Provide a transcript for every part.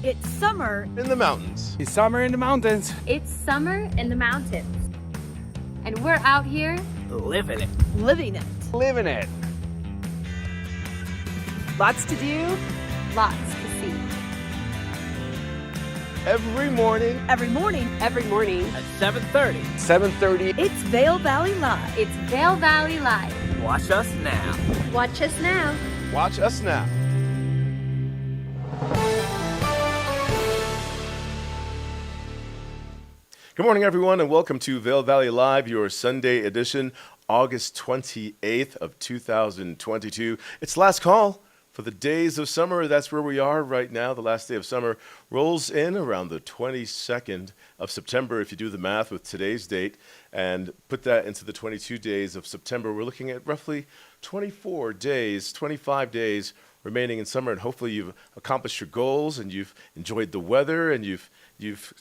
It's summer in the mountains. It's summer in the mountains. It's summer in the mountains. And we're out here Living it. living it. Living it. Lots to do. lots to see. Every morning. Every morning, Every morning, At 7:30. 7:30. it's Vail Valley Live. it's Vail Valley Live. Watch us now. Watch us now. Watch us now. Good morning, everyone, and welcome to Vail Valley Live, your Sunday edition, August 28th of 2022. It's last call for the days of summer. That's where we are right now. The last day of summer rolls in around the 22nd of September. If you do the math with today's date and put that into the 22 days of September, we're looking at roughly 24 days, 25 days remaining in summer, and hopefully you've accomplished your goals and you've enjoyed the weather and you've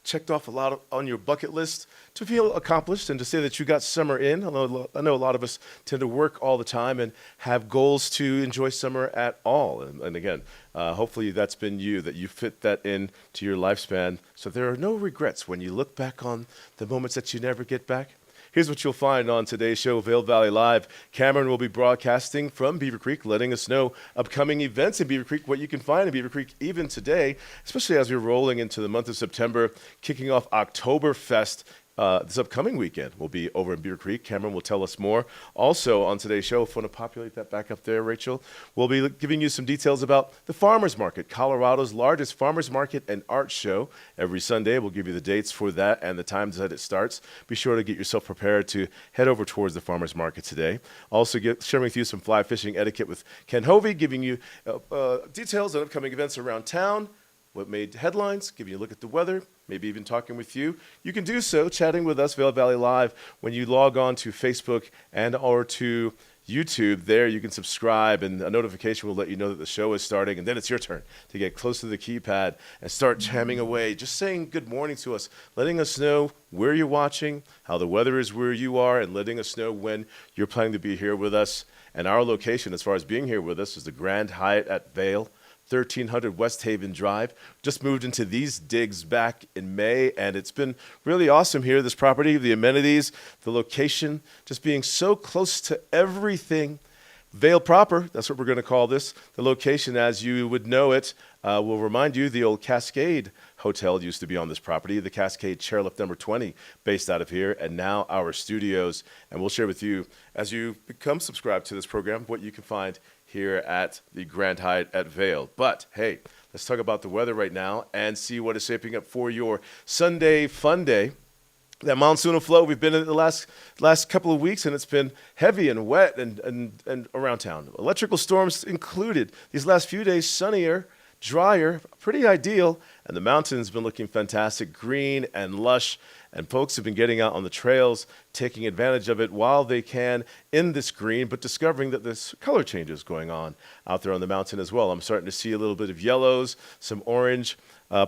checked off a lot on your bucket list to feel accomplished and to say that you got summer in. I know a lot of us tend to work all the time and have goals to enjoy summer at all. And again, hopefully that's been you, that you fit that in to your lifespan so there are no regrets when you look back on the moments that you never get back. Here's what you'll find on today's show, Vail Valley Live. Cameron will be broadcasting from Beaver Creek, letting us know upcoming events in Beaver Creek, what you can find in Beaver Creek even today, especially as we're rolling into the month of September, kicking off Oktoberfest. This upcoming weekend will be over in Beaver Creek. Cameron will tell us more. Also on today's show, if you want to populate that back up there, Rachel, we'll be giving you some details about the Farmers Market, Colorado's largest farmers market and art show. Every Sunday, we'll give you the dates for that and the times that it starts. Be sure to get yourself prepared to head over towards the Farmers Market today. Also sharing with you some fly fishing etiquette with Ken Hovey, giving you details on upcoming events around town, what made headlines, giving you a look at the weather, maybe even talking with you. You can do so chatting with us, Vail Valley Live, when you log on to Facebook and or to YouTube. There you can subscribe and a notification will let you know that the show is starting, and then it's your turn to get close to the keypad and start jamming away, just saying good morning to us, letting us know where you're watching, how the weather is where you are, and letting us know when you're planning to be here with us. And our location as far as being here with us is the Grand Hyatt at Vail, 1300 West Haven Drive. Just moved into these digs back in May, and it's been really awesome here, this property, the amenities, the location, just being so close to everything. Vail proper, that's what we're going to call this. The location, as you would know it, will remind you the old Cascade Hotel used to be on this property, the Cascade Chairlift number 20, based out of here, and now our studios. And we'll share with you, as you become subscribed to this program, what you can find here at the Grand Hyatt at Vail. But hey, let's talk about the weather right now and see what is shaping up for your Sunday fun day. That monsoonal flow, we've been in the last couple of weeks, and it's been heavy and wet and around town. Electrical storms included. These last few days, sunnier, drier, pretty ideal, and the mountain's been looking fantastic, green and lush, and folks have been getting out on the trails, taking advantage of it while they can in this green, but discovering that there's color changes going on out there on the mountain as well. I'm starting to see a little bit of yellows, some orange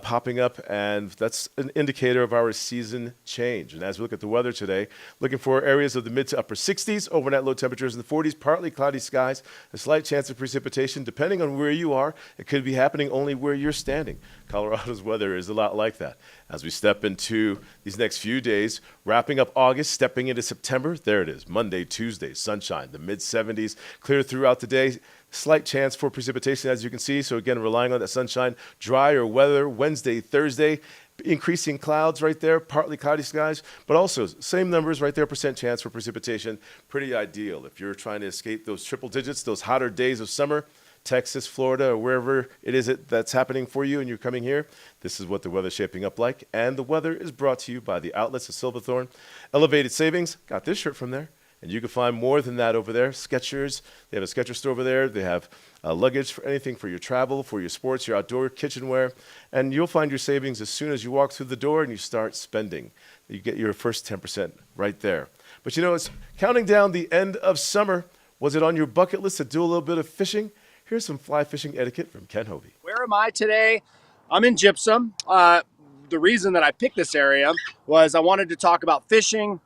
popping up, and that's an indicator of our season change. And as we look at the weather today, looking for areas of the mid to upper 60s, overnight low temperatures in the 40s, partly cloudy skies, a slight chance of precipitation. Depending on where you are, it could be happening only where you're standing. Colorado's weather is a lot like that. As we step into these next few days, wrapping up August, stepping into September, there it is, Monday, Tuesday, sunshine, the mid-70s, clear throughout the day. Slight chance for precipitation, as you can see. So again, relying on that sunshine, drier weather Wednesday, Thursday, increasing clouds right there, partly cloudy skies, but also same numbers right there, percent chance for precipitation. Pretty ideal if you're trying to escape those triple digits, those hotter days of summer. Texas, Florida, or wherever it is that's happening for you and you're coming here, this is what the weather's shaping up like. And the weather is brought to you by the outlets of Silverthorne. Elevated Savings, got this shirt from there. And you can find more than that over there. Skechers, they have a Skechers store over there. They have luggage for anything for your travel, for your sports, your outdoor kitchenware. And you'll find your savings as soon as you walk through the door and you start spending. You get your first 10% right there. But you know, it's counting down the end of summer. Was it on your bucket list to do a little bit of fishing? Here's some fly fishing etiquette from Ken Hovey. Where am I today? I'm in Gypsum. The reason that I picked this area was I wanted to talk about fishing,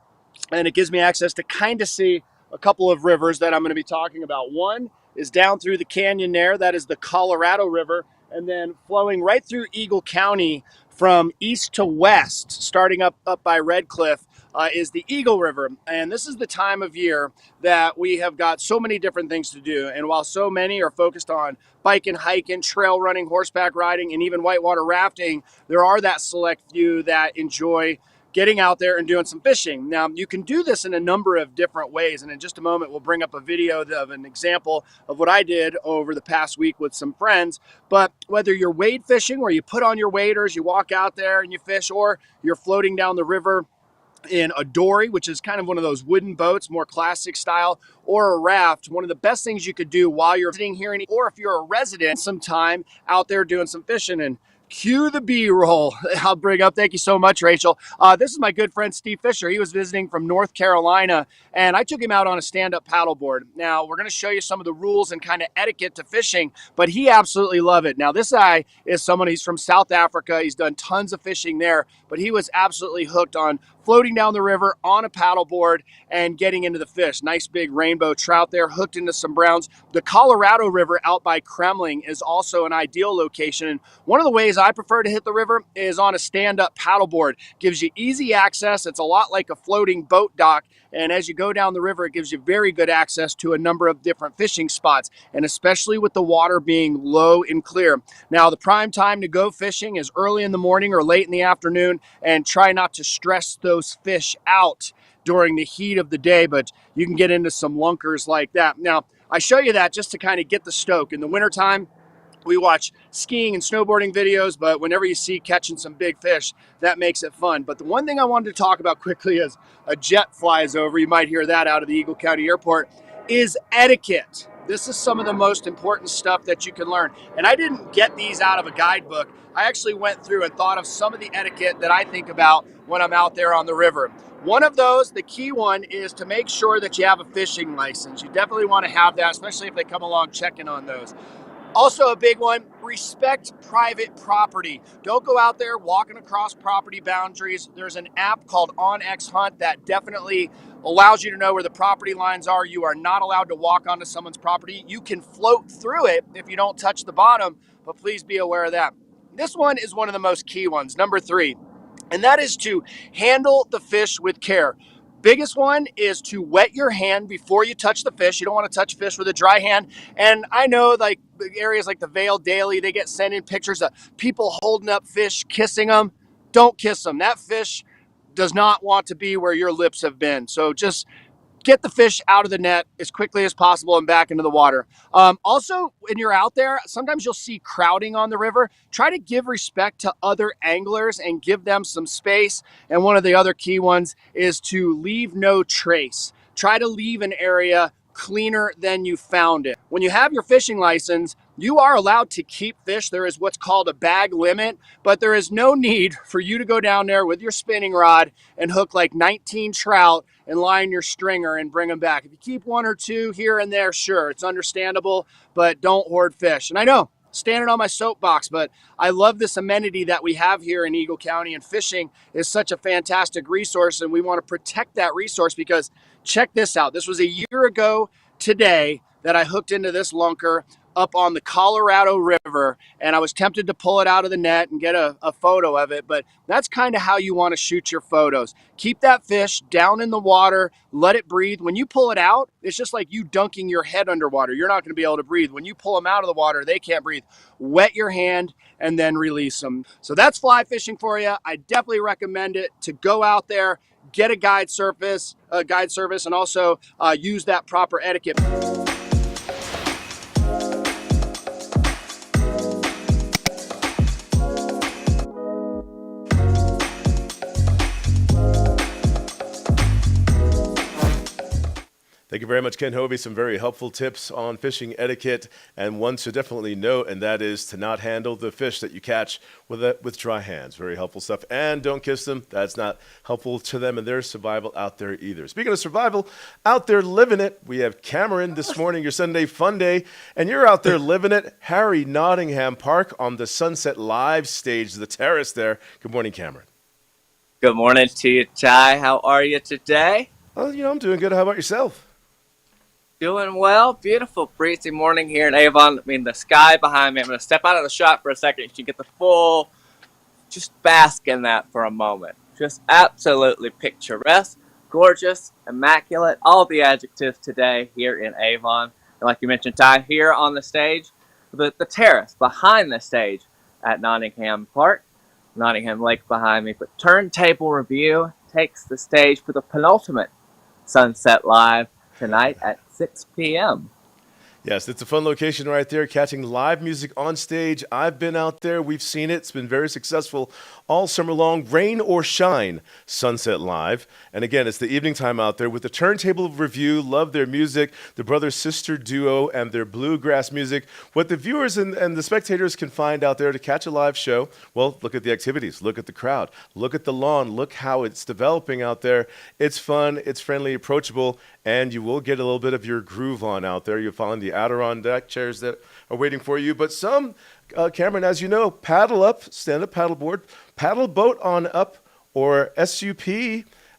and it gives me access to kind of see a couple of rivers that I'm going to be talking about. One is down through the canyon there. That is the Colorado River. and then flowing right through Eagle County from east to west, starting up by Red Cliff, is the Eagle River. And this is the time of year that we have got so many different things to do. And while so many are focused on biking, hiking, trail running, horseback riding, and even whitewater rafting, there are that select few that enjoy getting out there and doing some fishing. Now, you can do this in a number of different ways, and in just a moment, we'll bring up a video of an example of what I did over the past week with some friends. But whether you're wade fishing, where you put on your waders, you walk out there and you fish, or you're floating down the river in a dory, which is kind of one of those wooden boats, more classic style, or a raft, one of the best things you could do while you're sitting here, or if you're a resident, some time out there doing some fishing. And cue the B-roll. I'll bring up. Thank you so much, Rachel. This is my good friend, Steve Fisher. He was visiting from North Carolina, and I took him out on a stand-up paddleboard. Now, we're going to show you some of the rules and kind of etiquette to fishing, but he absolutely loved it. Now, this guy is someone, he's from South Africa. He's done tons of fishing there, but he was absolutely hooked on floating down the river on a paddleboard and getting into the fish. Nice big rainbow trout there, hooked into some browns. The Colorado River out by Kremling is also an ideal location. And one of the ways I prefer to hit the river is on a stand-up paddleboard. Gives you easy access. It's a lot like a floating boat dock. And as you go down the river, it gives you very good access to a number of different fishing spots, and especially with the water being low and clear. Now, the prime time to go fishing is early in the morning or late in the afternoon, and try not to stress those fish out during the heat of the day, but you can get into some lunkers like that. Now, I show you that just to kind of get the stoke. In the wintertime, we watch skiing and snowboarding videos, but whenever you see catching some big fish, that makes it fun. But the one thing I wanted to talk about quickly as a jet flies over, you might hear that out of the Eagle County Airport, is etiquette. This is some of the most important stuff that you can learn. And I didn't get these out of a guidebook. I actually went through and thought of some of the etiquette that I think about when I'm out there on the river. One of those, the key one, is to make sure that you have a fishing license. You definitely want to have that, especially if they come along checking on those. Also a big one, respect private property. Don't go out there walking across property boundaries. There's an app called OnX Hunt that definitely allows you to know where the property lines are. You are not allowed to walk onto someone's property. You can float through it if you don't touch the bottom, but please be aware of that. This one is one of the most key ones, number 3, and that is to handle the fish with care. Biggest one is to wet your hand before you touch the fish. You don't want to touch fish with a dry hand. And I know like areas like the Vail Daily, they get sent in pictures of people holding up fish, kissing them. Don't kiss them. That fish does not want to be where your lips have been. So just get the fish out of the net as quickly as possible and back into the water. Also, when you're out there, sometimes you'll see crowding on the river. Try to give respect to other anglers and give them some space. And one of the other key ones is to leave no trace. Try to leave an area cleaner than you found it. When you have your fishing license, you are allowed to keep fish. There is what's called a bag limit, but there is no need for you to go down there with your spinning rod and hook like 19 trout and line your stringer and bring them back. If you keep 1 or 2 here and there, sure, it's understandable, but don't hoard fish. And I know, standing on my soapbox, but I love this amenity that we have here in Eagle County, and fishing is such a fantastic resource, and we want to protect that resource because check this out. This was a year ago today that I hooked into this lunker up on the Colorado River, and I was tempted to pull it out of the net and get a photo of it, but that's kind of how you want to shoot your photos. Keep that fish down in the water, let it breathe. When you pull it out, it's just like you dunking your head underwater. You're not going to be able to breathe. When you pull them out of the water, they can't breathe. Wet your hand and then release them. So that's fly fishing for you. I definitely recommend it to go out there, get a guide service, and also use that proper etiquette. Thank you very much, Ken Hovey. Some very helpful tips on fishing etiquette, and one to definitely note, and that is to not handle the fish that you catch with dry hands. Very helpful stuff. And don't kiss them. That's not helpful to them and their survival out there either. Speaking of survival, out there living it, we have Cameron this morning, your Sunday Fun Day, and you're out there living it. Harry Nottingham Park on the Sunset Live stage, the terrace there. Good morning, Cameron. Good morning to you, Ty. How are you today? Well, I'm doing good. How about yourself? Doing well. Beautiful breezy morning here in Avon. I mean, the sky behind me. I'm going to step out of the shot for a second. You can get the full, just bask in that for a moment. Just absolutely picturesque, gorgeous, immaculate, all the adjectives today here in Avon. And like you mentioned, Ty, here on the stage, the terrace behind the stage at Nottingham Park, Nottingham Lake behind me. But Turntable Review takes the stage for the penultimate Sunset Live tonight at 6 p.m. Yes, it's a fun location right there, catching live music on stage. I've been out there. We've seen it. It's been very successful all summer long. Rain or shine, Sunset Live. And again, it's the evening time out there with the Turntable Review. Love their music, the brother-sister duo, and their bluegrass music. What the viewers and the spectators can find out there to catch a live show, well, look at the activities, look at the crowd, look at the lawn, look how it's developing out there. It's fun, it's friendly, approachable, and you will get a little bit of your groove on out there. You'll find the Adirondack chairs that are waiting for you. But some, Cameron, as you know, paddle up, stand-up paddleboard, paddle boat on up, or SUP,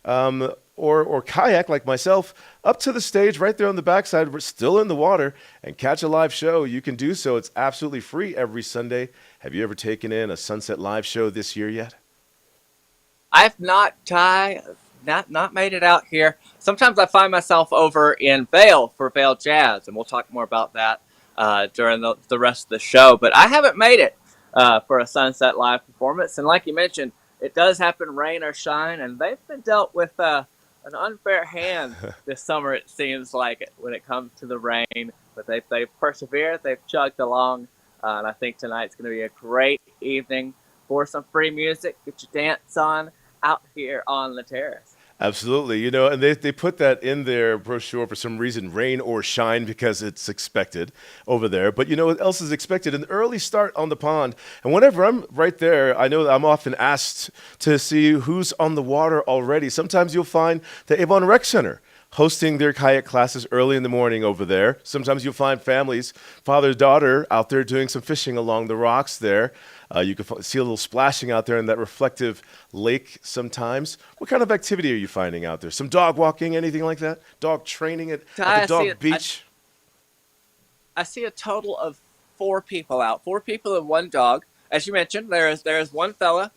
or kayak like myself, up to the stage right there on the backside. We're still in the water and catch a live show. You can do so. It's absolutely free every Sunday. Have you ever taken in a Sunset Live show this year yet? I've not, Ty, not made it out here. Sometimes I find myself over in Vail for Vail Jazz, and we'll talk more about that during the rest of the show. But I haven't made it for a Sunset Live performance. And like you mentioned, it does happen rain or shine, and they've been dealt with an unfair hand this summer, it seems like, when it comes to the rain. But they've persevered, they've chugged along, and I think tonight's going to be a great evening for some free music. Get your dance on out here on the terrace. Absolutely. You know, and they put that in their brochure for some reason, rain or shine, because it's expected over there. But you know what else is expected? An early start on the pond. And whenever I'm right there, I know that I'm often asked to see who's on the water already. Sometimes you'll find the Avon Rec Center hosting their kayak classes early in the morning over there. Sometimes you'll find families, father, daughter, out there doing some fishing along the rocks there. You can see a little splashing out there in that reflective lake sometimes. What kind of activity are you finding out there? Some dog walking, anything like that? Dog training at the dog beach? I see a total of 4 people out. 4 people and 1 dog. As you mentioned, there is one fella.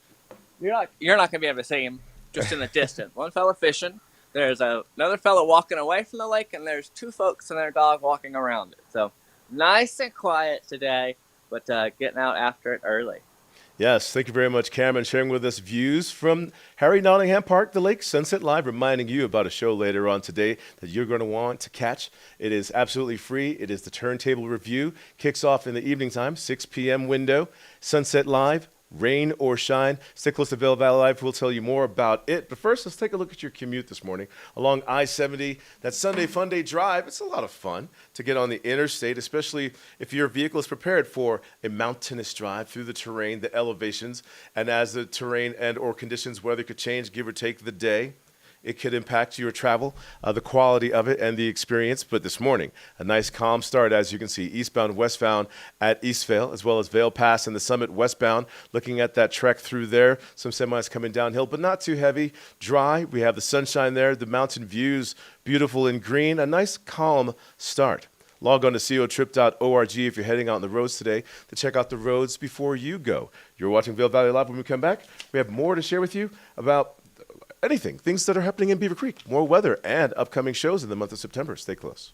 You're not going to be able to see him just in the distance. One fella fishing. There's another fella walking away from the lake, and there's 2 folks and their dog walking around it. So nice and quiet today, but getting out after it early. Yes, thank you very much, Cameron, sharing with us views from Harry Nottingham Park, the Lake Sunset Live, reminding you about a show later on today that you're going to want to catch. It is absolutely free. It is the Turntable Review. Kicks off in the evening time, 6 p.m. window. Sunset Live. Rain or shine. Stay close to Vail Valley Live. We'll tell you more about it. But first, let's take a look at your commute this morning along I-70. That Sunday Fun Day drive, it's a lot of fun to get on the interstate, especially if your vehicle is prepared for a mountainous drive through the terrain, the elevations, and as the terrain and or conditions, weather could change, give or take the day. It could impact your travel, the quality of it, and the experience. But this morning, a nice calm start, as you can see, eastbound, westbound at East Vail, as well as Vail Pass and the Summit westbound. Looking at that trek through there, some semis coming downhill, but not too heavy. Dry. We have the sunshine there, the mountain views, beautiful and green. A nice calm start. Log on to cotrip.org if you're heading out on the roads today to check out the roads before you go. You're watching Vail Valley Live. When we come back, we have more to share with you about anything, things that are happening in Beaver Creek, more weather, and upcoming shows in the month of September. Stay close.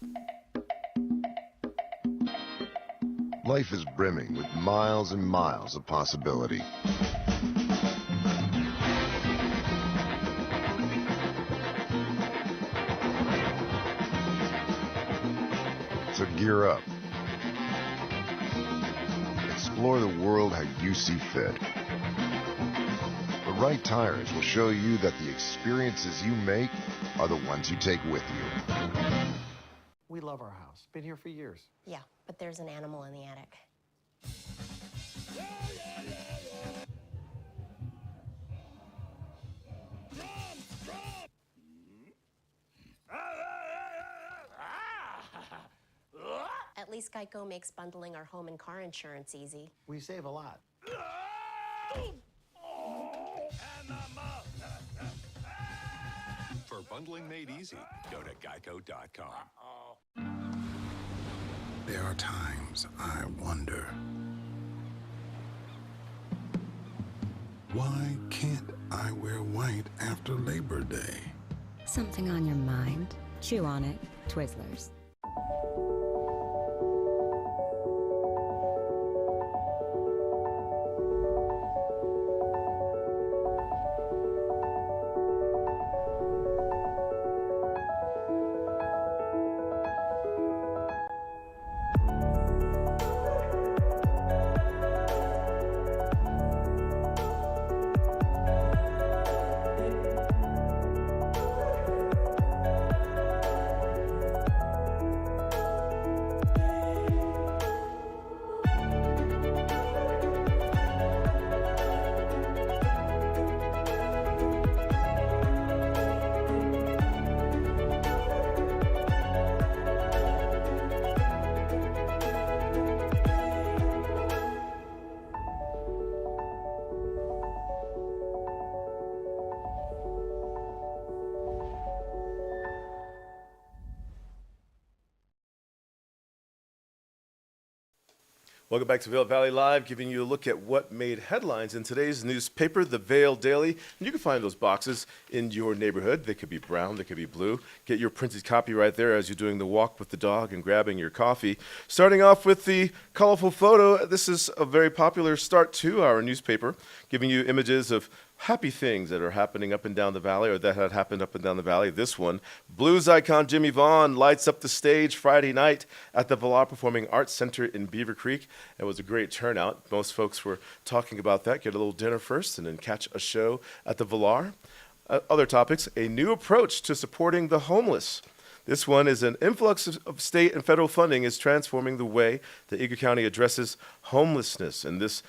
Life is brimming with miles and miles of possibility. So gear up. Explore the world how you see fit. The right tires will show you that the experiences you make are the ones you take with you. We love our house. Been here for years. Yeah, but there's an animal in the attic. At least Geico makes bundling our home and car insurance easy. We save a lot. For bundling made easy, go to geico.com. There are times I wonder, why can't I wear white after Labor Day? Something on your mind? Chew on it. Twizzlers. Welcome back to Vail Valley Live, giving you a look at what made headlines in today's newspaper, the Vail Daily. And you can find those boxes in your neighborhood. They could be brown, they could be blue. Get your printed copy right there as you're doing the walk with the dog and grabbing your coffee. Starting off with the colorful photo, this is a very popular start to our newspaper, giving you images of happy things that are happening up and down the valley, or that had happened up and down the valley. This one, blues icon Jimmy Vaughn lights up the stage Friday night at the Vail Performing Arts Center in Beaver Creek. It was a great turnout. Most folks were talking about that. Get a little dinner first and then catch a show at the Vail. Other topics, a new approach to supporting the homeless. This one is an influx of state and federal funding is transforming the way that Eagle County addresses homelessness. And this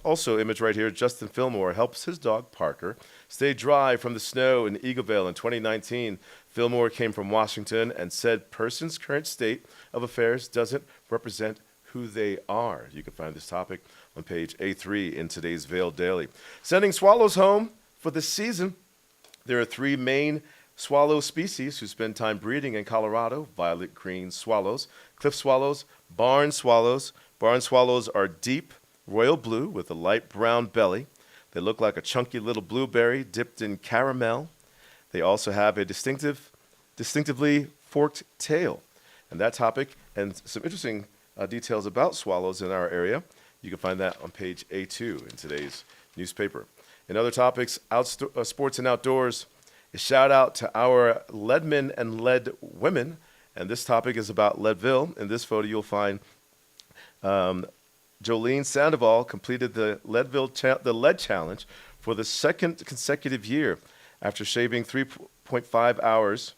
also image right here, Justin Fillmore helps his dog Parker stay dry from the snow in Eagleville in 2019. Fillmore came from Washington and said person's current state of affairs doesn't represent who they are. You can find this topic on page A3 in today's Vail Daily. Sending swallows home for the season. There are three main swallow species who spend time breeding in Colorado: violet green swallows, cliff swallows, barn swallows. Barn swallows are deep royal blue with a light brown belly. They look like a chunky little blueberry dipped in caramel. They also have a distinctively forked tail. And that topic and some interesting details about swallows in our area, you can find that on page A2 in today's newspaper. In other topics, sports and outdoors, a shout out to our Leadmen and Lead women, and this topic is about Leadville. In this photo, you'll find Jolene Sandoval completed the Lead Challenge for the second consecutive year after shaving 3.5 hours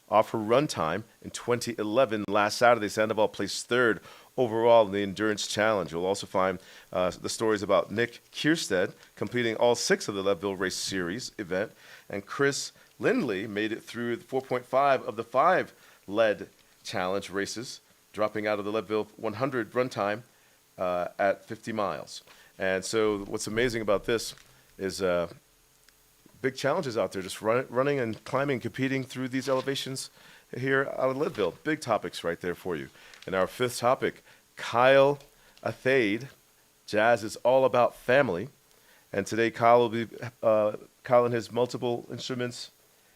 off her run time in 2011. Last Saturday, Sandoval placed third overall in the Endurance Challenge. You'll also find the stories about Nick Kierstead completing all 6 of the Leadville Race Series event, and Chris Lindley made it through 4.5 of the 5 Lead Challenge races, dropping out of the Leadville 100 run time at 50 miles. And so what's amazing about this is big challenges out there, just running and climbing, competing through these elevations here out of Leadville. Big topics right there for you. And our 5th topic, Kyle Athade. Jazz is all about family. And today Kyle will be, Kyle and his multiple instruments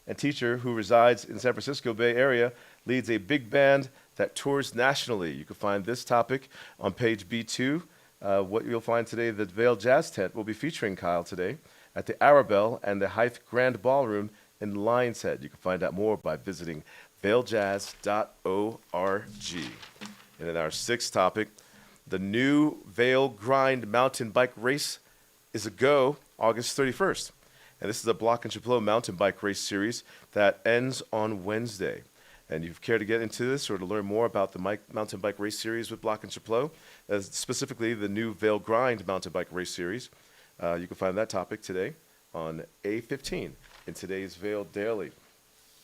and teacher who resides in San Francisco Bay Area leads a big band that tours nationally. You can find this topic on page B2. What you'll find today, the Vail Jazz Tent will be featuring Kyle today at the Arabelle and the Hythe Grand Ballroom in Lion's Head. You can find out more by visiting vailjazz.org. And in our 6th topic, the new Vail Grind mountain bike race is a go August 31st. And this is a Block and Chapleau mountain bike race series that ends on Wednesday. And if you care to get into this or to learn more about the mountain bike race series with Block and Chapleau, specifically the new Vail Grind mountain bike race series, you can find that topic today on A15 in today's Vail Daily.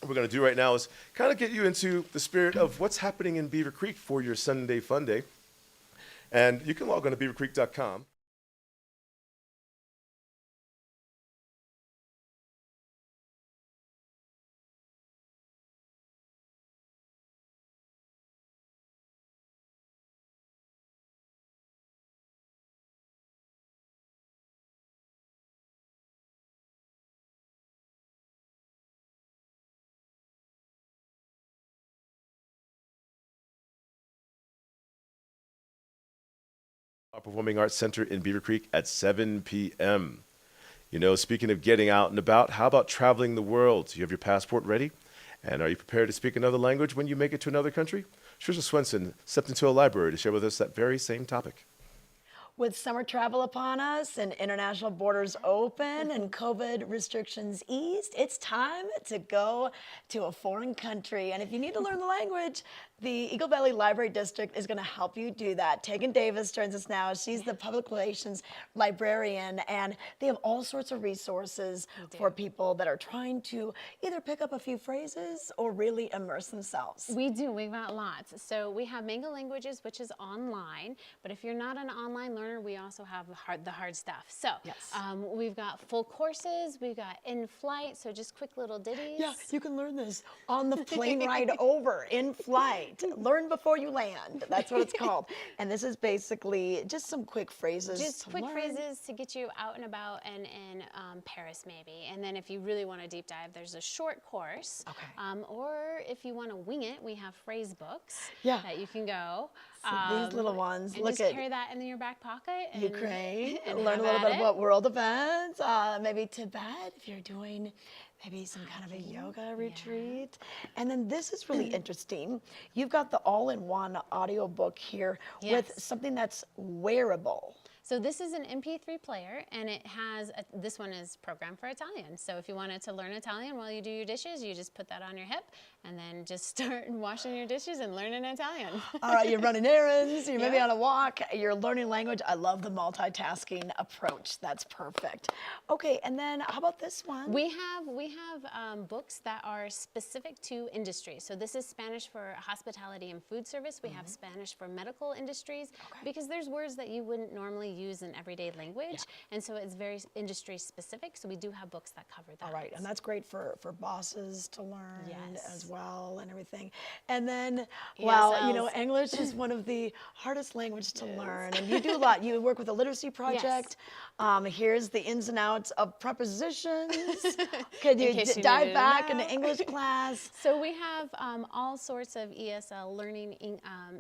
What we're going to do right now is kind of get you into the spirit of what's happening in Beaver Creek for your Sunday Fun Day. And you can log on to beavercreek.com. Performing Arts Center in Beaver Creek at 7 p.m. You know, speaking of getting out and about, how about traveling the world? Do you have your passport ready? And are you prepared to speak another language when you make it to another country? Trisha Swenson stepped into a library to share with us that very same topic. With summer travel upon us and international borders open and COVID restrictions eased, it's time to go to a foreign country. And if you need to learn the language, the Eagle Valley Library District is going to help you do that. Tegan Davis joins us now. She's the public relations librarian, and they have all sorts of resources for people that are trying to either pick up a few phrases or really immerse themselves. We do. We've got lots. So we have Mango Languages, which is online. But if you're not an online learner, we also have the hard stuff. So we've got full courses. We've got in-flight, so just quick little ditties. Yeah, you can learn this on the plane ride over, in flight. Learn before you land. That's what it's called. And this is basically just some quick phrases. Just quick phrases to get you out and about and in Paris maybe. And then if you really want to deep dive, there's a short course. Okay. Or if you want to wing it, we have phrase books that you can go. So these little ones. And look just carry that in your back pocket. And, Ukraine. And learn a little bit about world events. Maybe Tibet if you're doing maybe some kind of a yoga retreat. And then this is really interesting. You've got the all-in-one audiobook here with something that's wearable. So this is an MP3 player, and it has, this one is programmed for Italian. So if you wanted to learn Italian while you do your dishes, you just put that on your hip, and then just start washing your dishes and learning Italian. All right, you're running errands, you're maybe on a walk, you're learning language. I love the multitasking approach. That's perfect. Okay, and then how about this one? We have books that are specific to industry. So this is Spanish for hospitality and food service. We have Spanish for medical industries, because there's words that you wouldn't normally use in everyday language, and so it's very industry specific, so we do have books that cover that. All right, and that's great for bosses to learn as well and everything. And then, well, you know, English is one of the hardest languages to learn, and you do a lot. You work with a literacy project. Here's the ins and outs of prepositions. Could you dive back into English class? So we have all sorts of ESL learning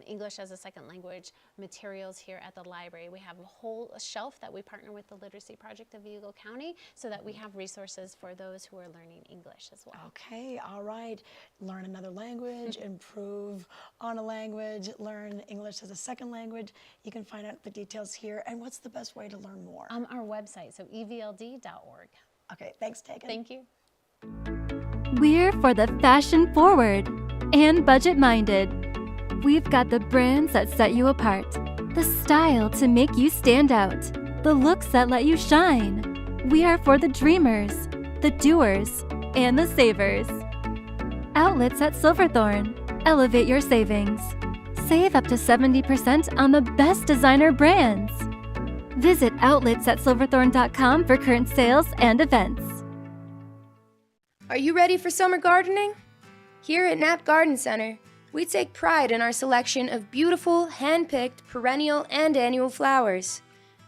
English as a second language materials here at the library. We have a whole shelf that we partner with the Literacy Project of Eagle County so that we have resources for those who are learning English as well. Okay, all right. Learn another language, improve on a language, learn English as a second language. You can find out the details here. And what's the best way to learn more? Our website, so evld.org. Okay, thanks, Tegan. Thank you. We're for the fashion forward and budget minded. We've got the brands that set you apart, the style to make you stand out, the looks that let you shine. We are for the dreamers, the doers, and the savers. Outlets at Silverthorne. Elevate your savings. Save up to 70% on the best designer brands. Visit outletsatsilverthorne.com for current sales and events. Are you ready for summer gardening? Here at Knapp Garden Center, we take pride in our selection of beautiful, hand-picked, perennial and annual flowers.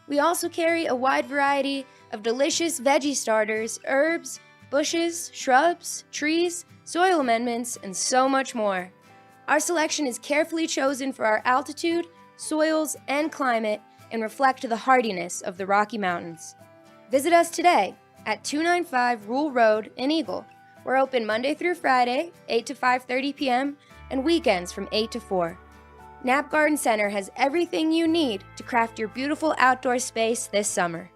We also carry a wide variety of delicious veggie starters, herbs, bushes, shrubs, trees, soil amendments, and so much more. Our selection is carefully chosen for our altitude, soils, and climate and reflect the hardiness of the Rocky Mountains. Visit us today at 295 Rule Road in Eagle. We're open Monday through Friday, 8 to 5:30 p.m., and weekends from 8 to 4. Knapp Garden Center has everything you need to craft your beautiful outdoor space this summer.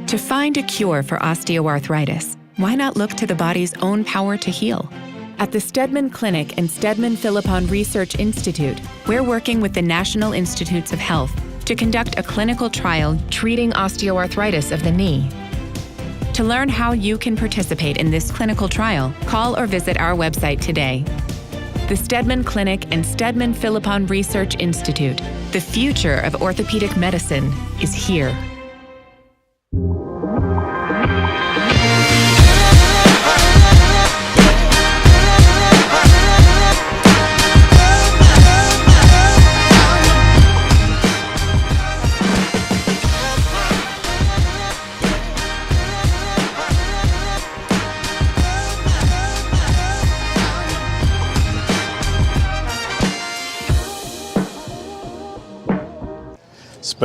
To find a cure for osteoarthritis, why not look to the body's own power to heal? At the Steadman Clinic and Steadman Philippon Research Institute, we're working with the National Institutes of Health to conduct a clinical trial treating osteoarthritis of the knee. To learn how you can participate in this clinical trial, call or visit our website today. The Steadman Clinic and Steadman Philippon Research Institute. The future of orthopedic medicine is here.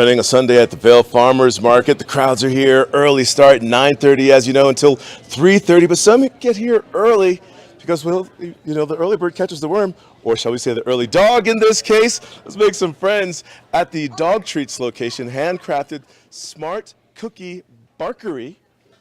Spending a Sunday at the Vail Farmers Market. The crowds are here. Early start, 9:30, as you know, until 3:30. But some get here early because, well, the early bird catches the worm, or shall we say the early dog in this case. Let's make some friends at the Dog Treats location, handcrafted Smart Cookie Barkery.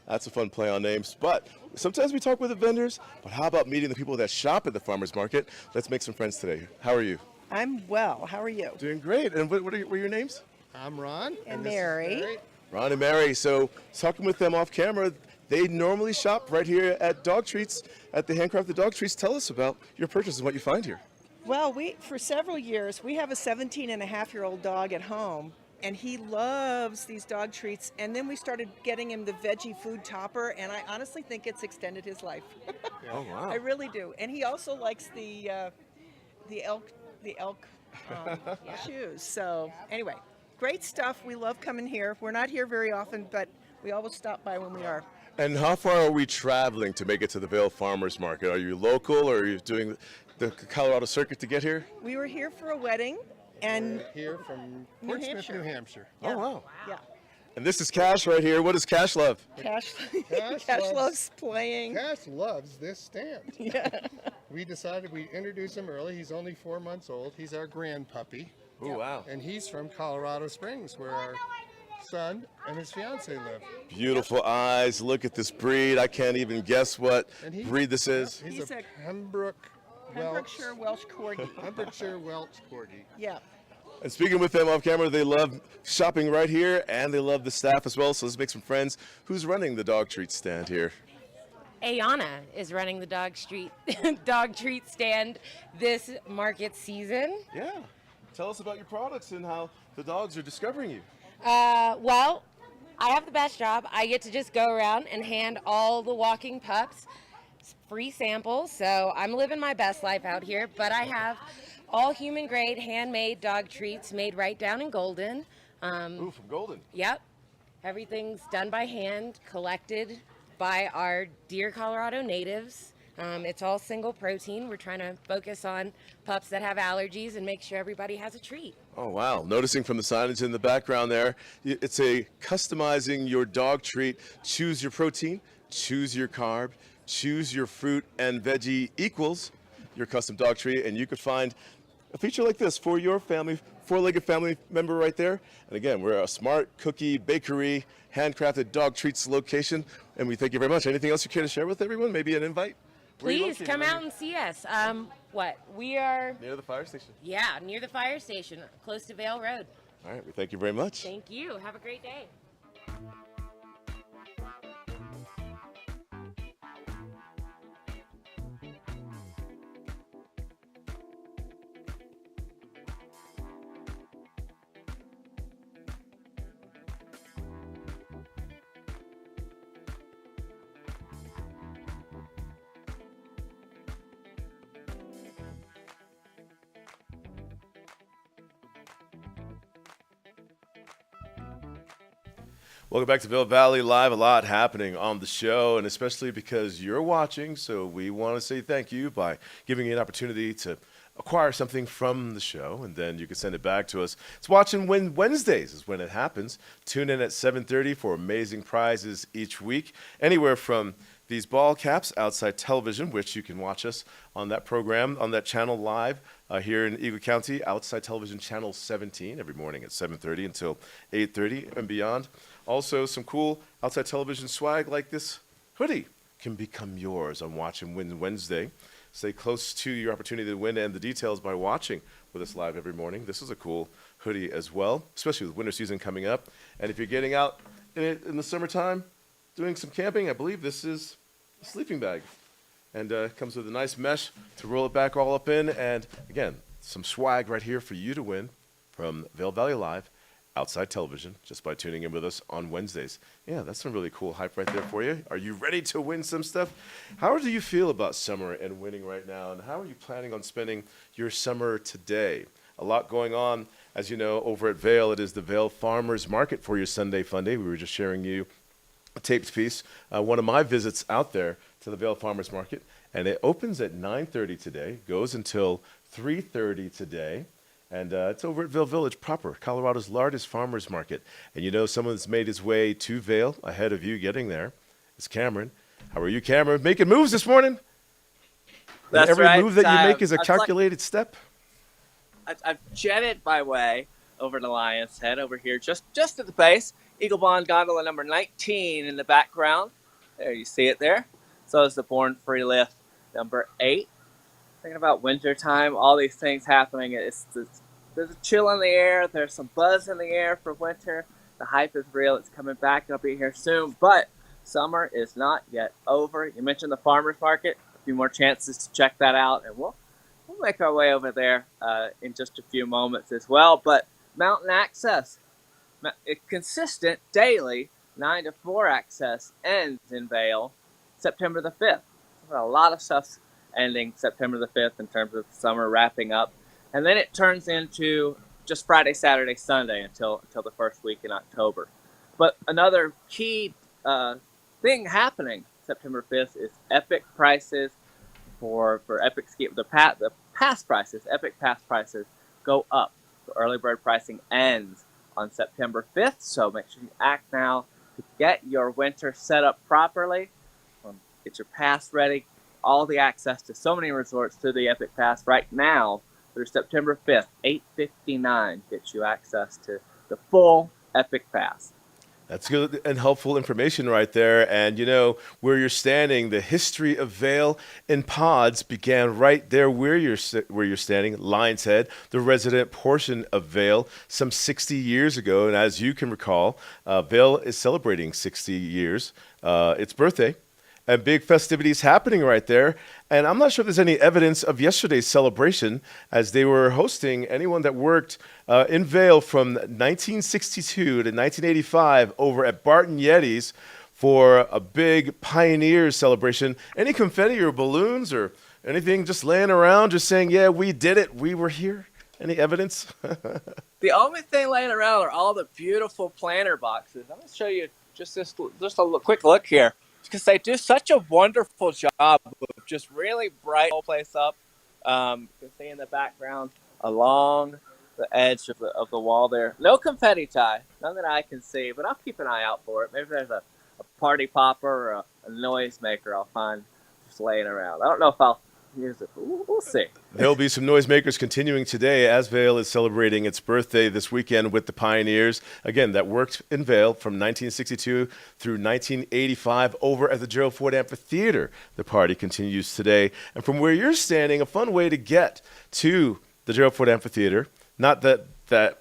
That's a fun play on names. But sometimes we talk with the vendors, but how about meeting the people that shop at the farmers market? Let's make some friends today. How are you? I'm well. How are you? Doing great. And what are your names? I'm Ron. And Mary. Ron and Mary. So talking with them off camera, they normally shop right here at Dog Treats, at the handcrafted Dog Treats. Tell us about your purchase and what you find here. Well, for several years, we have a 17-and-a-half-year-old dog at home, and he loves these dog treats. And then we started getting him the veggie food topper, and I honestly think it's extended his life. Oh, wow. I really do. And he also likes the elk shoes. So anyway, great stuff. We love coming here. We're not here very often, but we always stop by when we are. And how far are we traveling to make it to the Vail Farmers Market? Are you local, or are you doing the Colorado circuit to get here? We were here for a wedding, and we're here from New Portsmouth, Hampshire. New Hampshire. Oh, wow. Yeah. And this is Cash right here. What does Cash love? Cash Cash loves playing. Cash loves this stand. Yeah. We decided we'd introduce him early. He's only 4 months old. He's our grand puppy. Oh, wow. And he's from Colorado Springs, where our son and his fiance live. Beautiful eyes. Look at this breed. I can't even guess what breed this is. He's a Pembrokeshire Welsh Corgi. Pembrokeshire Welsh Corgi. Yeah. And speaking with them off camera, they love shopping right here, and they love the staff as well. So let's make some friends. Who's running the dog treat stand here? Ayana is running the dog treat stand this market season. Yeah. Tell us about your products and how the dogs are discovering you. Well, I have the best job. I get to just go around and hand all the walking pups free samples. So I'm living my best life out here, but I have all human grade handmade dog treats made right down in Golden. Ooh, from Golden. Yep. Everything's done by hand, collected by our dear Colorado natives. It's all single protein. We're trying to focus on pups that have allergies and make sure everybody has a treat. Oh, wow. Noticing from the signage in the background there, it's a customizing your dog treat. Choose your protein, choose your carb, choose your fruit and veggie equals your custom dog treat, and you could find a feature like this for your family, four-legged family member right there. And again, we're a Smart Cookie Bakery, handcrafted dog treats location, and we thank you very much. Anything else you care to share with everyone? Maybe an invite? Please come out and see us. We are near the fire station. Yeah, near the fire station, close to Vail Road. All right, we thank you very much. Thank you. Have a great day. Welcome back to Vail Valley Live. A lot happening on the show, and especially because you're watching, so we want to say thank you by giving you an opportunity to acquire something from the show, and then you can send it back to us. It's Watch and Win Wednesdays is when it happens. Tune in at 7:30 for amazing prizes each week, anywhere from these ball caps, Outside Television, which you can watch us on that program, on that channel live here in Eagle County, Outside Television Channel 17, every morning at 7:30 until 8:30 and beyond. Also, some cool Outside Television swag like this hoodie can become yours on Watch and Win Wednesday. Stay close to your opportunity to win and the details by watching with us live every morning. This is a cool hoodie as well, especially with winter season coming up. And if you're getting out in the summertime, doing some camping, I believe this is a sleeping bag. And it comes with a nice mesh to roll it back all up in. And again, some swag right here for you to win from Vail Valley Live, Outside Television, just by tuning in with us on Wednesdays. Yeah, that's some really cool hype right there for you. Are you ready to win some stuff? How do you feel about summer and winning right now? And how are you planning on spending your summer today? A lot going on. As you know, over at Vail, it is the Vail Farmers Market for your Sunday Fun Day. We were just sharing you a taped piece, one of my visits out there to the Vail Farmers Market. And it opens at 9:30 today, goes until 3:30 today. And it's over at Vail Village proper, Colorado's largest farmers market. And you know someone's made his way to Vail ahead of you getting there. It's Cameron. How are you, Cameron? Making moves this morning? That's and every right. move that you make is a calculated step? I've jetted my way over to Lion's Head over here, just at the base. Eagle Bond gondola number 19 in the background. There, you see it there. So is the Born Free lift number 8. Thinking about winter time, all these things happening. There's a chill in the air. There's some buzz in the air for winter. The hype is real. It's coming back. It'll be here soon. But summer is not yet over. You mentioned the farmers market. A few more chances to check that out, and we'll make our way over there in just a few moments as well. But mountain access, consistent daily 9 to 4 access ends in Vail September the 5th. A lot of stuff's ending September the 5th in terms of summer wrapping up. And then it turns into just Friday, Saturday, Sunday until the first week in October. But another key thing happening September 5th is epic prices for epic ski. The pass prices, epic pass prices go up. So early bird pricing ends on September 5th. So make sure you act now to get your winter set up properly. Get your pass ready. All the access to so many resorts through the Epic Pass right now through September 5th, $8.59 gets you access to the full Epic Pass. That's good and helpful information right there. And you know, where you're standing, the history of Vail in pods began right there where you're standing, Lion's Head, the resident portion of Vail, some 60 years ago. And as you can recall, Vail is celebrating 60 years, its birthday. And big festivities happening right there. And I'm not sure if there's any evidence of yesterday's celebration, as they were hosting anyone that worked in Vail from 1962 to 1985 over at Barton Yeti's for a big Pioneers celebration. Any confetti or balloons or anything just laying around, just saying, yeah, we did it, we were here? Any evidence? The only thing laying around are all the beautiful planter boxes. I'm going to show you just a quick look here. Because they do such a wonderful job of just really bright the whole place up. You can see in the background along the edge of the wall there. No confetti, Ty, none that I can see, but I'll keep an eye out for it. Maybe there's a party popper or a noise maker I'll find just laying around. I don't know if I'll use it, but we'll see. There'll be some noisemakers continuing today as Vail is celebrating its birthday this weekend with the Pioneers. Again, that worked in Vail from 1962 through 1985 over at the Gerald Ford Amphitheater. The party continues today. And from where you're standing, a fun way to get to the Gerald Ford Amphitheater, not that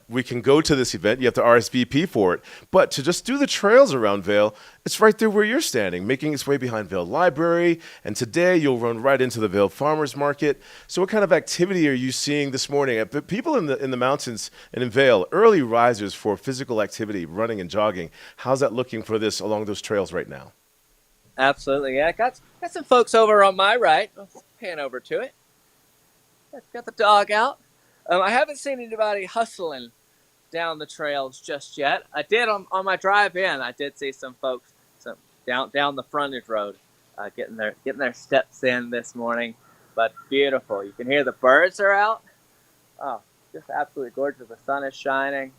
we can go to this event, you have to RSVP for it, but to just do the trails around Vail, it's right there where you're standing, making its way behind Vail Library, and today you'll run right into the Vail Farmers Market. So what kind of activity are you seeing this morning? People in the mountains and in Vail, early risers for physical activity, running and jogging, how's that looking for this along those trails right now? Absolutely, yeah. Got some folks over on my right. Let's pan over to it. Got the dog out. I haven't seen anybody hustling down the trails just yet. I did on my drive in. I did see some folks down the frontage road getting their steps in this morning. But beautiful. You can hear the birds are out. Oh, just absolutely gorgeous. The sun is shining.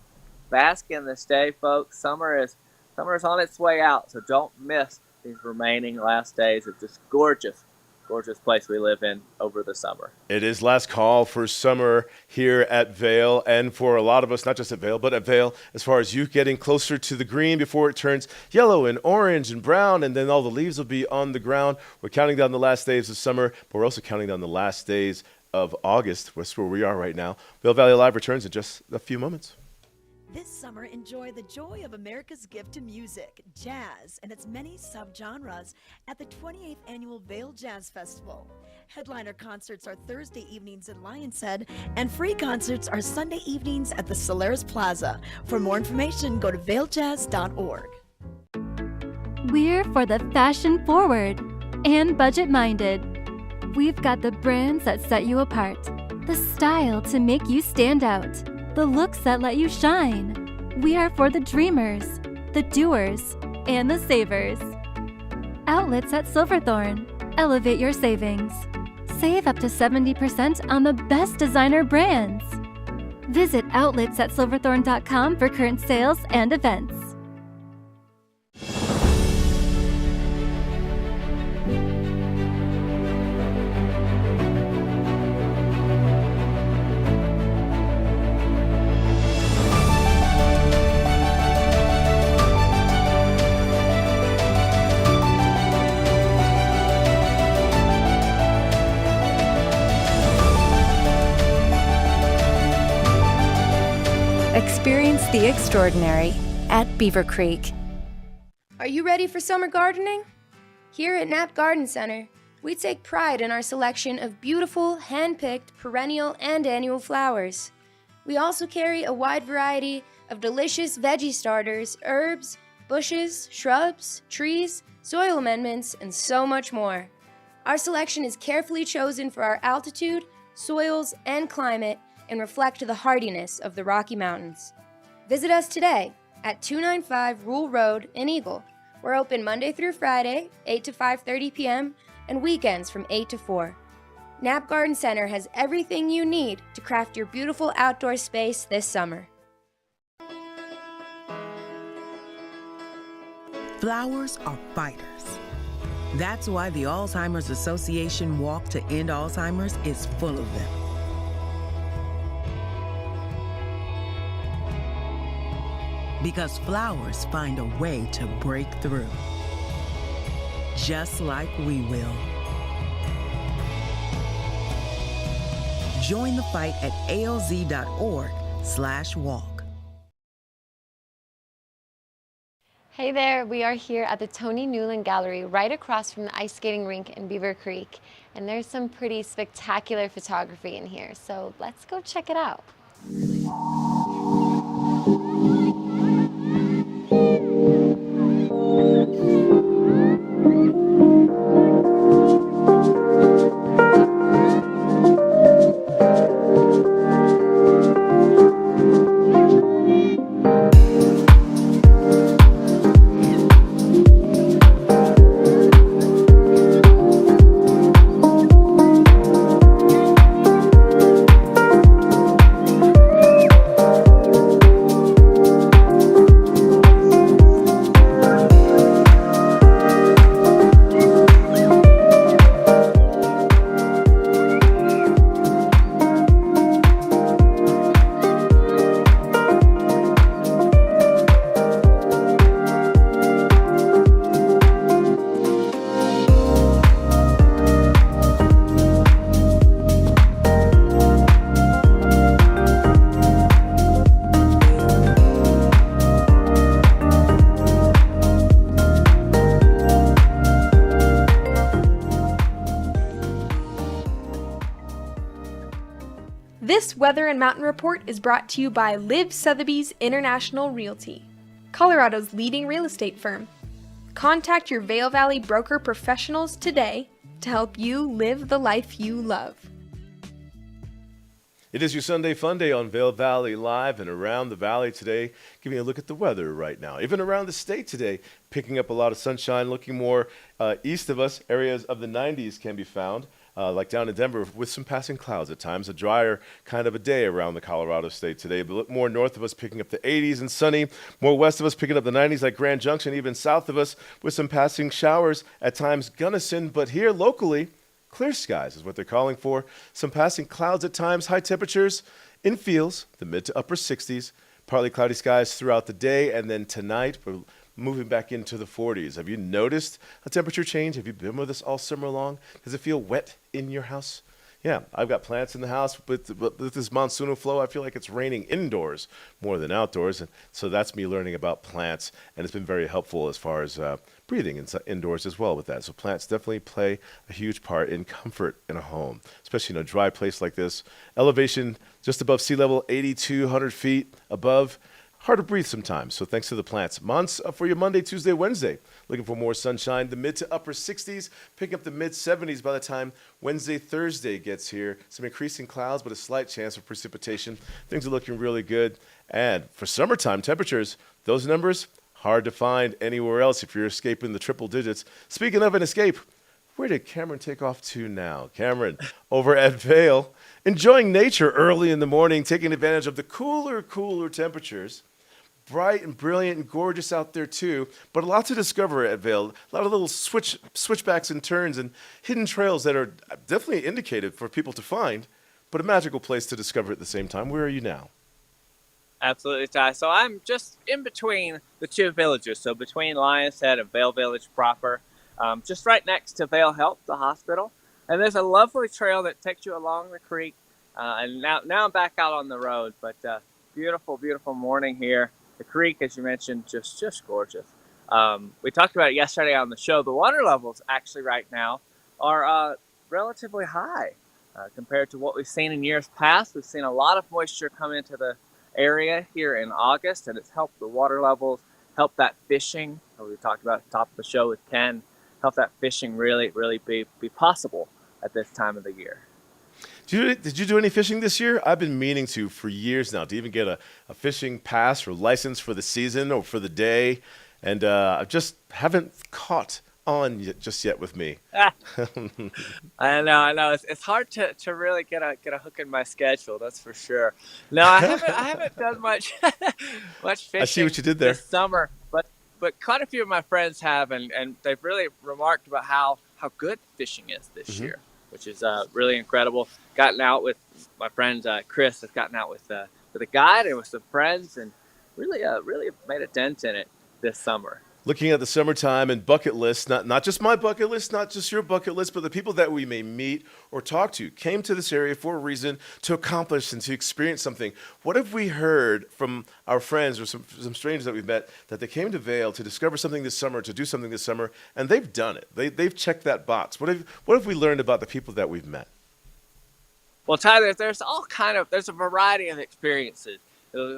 Bask in this day, folks. Summer is on its way out, so don't miss these remaining last days of just gorgeous place we live in over the summer. It is last call for summer here at Vail, and for a lot of us, not just at Vail, but at Vail, as far as you getting closer to the green before it turns yellow and orange and brown, and then all the leaves will be on the ground. We're counting down the last days of summer, but we're also counting down the last days of August. That's where we are right now. Vail Valley Live returns in just a few moments. This summer, enjoy the joy of America's gift to music, jazz, and its many subgenres at the 28th Annual Vail Jazz Festival. Headliner concerts are Thursday evenings in Lion's Head, and free concerts are Sunday evenings at the Solaris Plaza. For more information, go to vailjazz.org. We're for the fashion forward and budget minded. We've got the brands that set you apart, the style to make you stand out, the looks that let you shine. We are for the dreamers, the doers, and the savers. Outlets at Silverthorne. Elevate your savings. Save up to 70% on the best designer brands. Visit outlets at silverthorne.com for current sales and events. Experience the extraordinary at Beaver Creek. Are you ready for summer gardening? Here at Knapp Garden Center, we take pride in our selection of beautiful, hand-picked, perennial and annual flowers. We also carry a wide variety of delicious veggie starters, herbs, bushes, shrubs, trees, soil amendments, and so much more. Our selection is carefully chosen for our altitude, soils, and climate, and reflect the hardiness of the Rocky Mountains. Visit us today at 295 Rule Road in Eagle. We're open Monday through Friday, 8 to 5:30 p.m., and weekends from 8 to 4. Knapp Garden Center has everything you need to craft your beautiful outdoor space this summer. Flowers are fighters. That's why the Alzheimer's Association Walk to End Alzheimer's is full of them. Because flowers find a way to break through. Just like we will. Join the fight at alz.org/walk. Hey there, we are here at the Tony Newland Gallery right across from the ice skating rink in Beaver Creek. And there's some pretty spectacular photography in here, so let's go check it out. This Weather and Mountain Report is brought to you by Liv Sotheby's International Realty, Colorado's leading real estate firm. Contact your Vail Valley broker professionals today to help you live the life you love. It is your Sunday Fun Day on Vail Valley Live and around the valley today, giving you a look at the weather right now. Even around the state today, picking up a lot of sunshine, looking more east of us, areas of the 90s can be found. Like down in Denver with some passing clouds at times, a drier kind of a day around the Colorado state today. But look more north of us picking up the 80s and sunny, more west of us picking up the 90s like Grand Junction, even south of us with some passing showers at times Gunnison. But here locally, clear skies is what they're calling for. Some passing clouds at times, high temperatures in feels, the mid to upper 60s, partly cloudy skies throughout the day. And then tonight, we're moving back into the 40s. Have you noticed a temperature change? Have you been with us all summer long? Does it feel wet in your house? Yeah, I've got plants in the house, but with this monsoonal flow, I feel like it's raining indoors more than outdoors. And so that's me learning about plants, and it's been very helpful as far as breathing indoors as well with that. So plants definitely play a huge part in comfort in a home, especially in a dry place like this. Elevation just above sea level, 8,200 feet above. Hard to breathe sometimes, so thanks to the plants. Months for you Monday, Tuesday, Wednesday. Looking for more sunshine. The mid to upper 60s, picking up the mid 70s by the time Wednesday, Thursday gets here. Some increasing clouds, but a slight chance of precipitation. Things are looking really good. And for summertime temperatures, those numbers, hard to find anywhere else if you're escaping the triple digits. Speaking of an escape, Where did Cameron take off to now? Cameron, over at Vail, enjoying nature early in the morning, taking advantage of the cooler temperatures. Bright and brilliant and gorgeous out there too, but a lot to discover at Vail. A lot of little switchbacks and turns and hidden trails that are definitely indicated for people to find, but a magical place to discover at the same time. Where are you now? Absolutely, Ty. So I'm just in between the two villages, so between Lions Head and Vail Village proper, just right next to Vail Health, the hospital. And there's a lovely trail that takes you along the creek. And now I'm back out on the road, but beautiful, beautiful morning here. The creek, as you mentioned, just gorgeous. We talked about it yesterday on the show. The water levels actually right now are relatively high compared to what we've seen in years past. We've seen a lot of moisture come into the area here in August, and it's helped the water levels, helped that fishing. We talked about at the top of the show with Ken, helped that fishing really be possible at this time of the year. Did you do any fishing this year? I've been meaning to for years now to even get a fishing pass or license for the season or for the day, and I just haven't caught on just yet with me. I know. It's hard to really get a hook in my schedule. That's for sure. No, I haven't done much fishing. I see what you did there This summer, but quite a few of my friends have, and they've really remarked about how good fishing is this year, which is really incredible. Gotten out with my friend Chris. Has gotten out with a guide and with some friends, and really made a dent in it this summer. Looking at the summertime and bucket lists, not just my bucket list, not just your bucket list, but the people that we may meet or talk to came to this area for a reason, to accomplish and to experience something. What have we heard from our friends or some strangers that we've met that they came to Vail to discover something this summer, to do something this summer, and they've done it. They've checked that box. What have we learned about the people that we've met? Well, Tyler, there's a variety of experiences.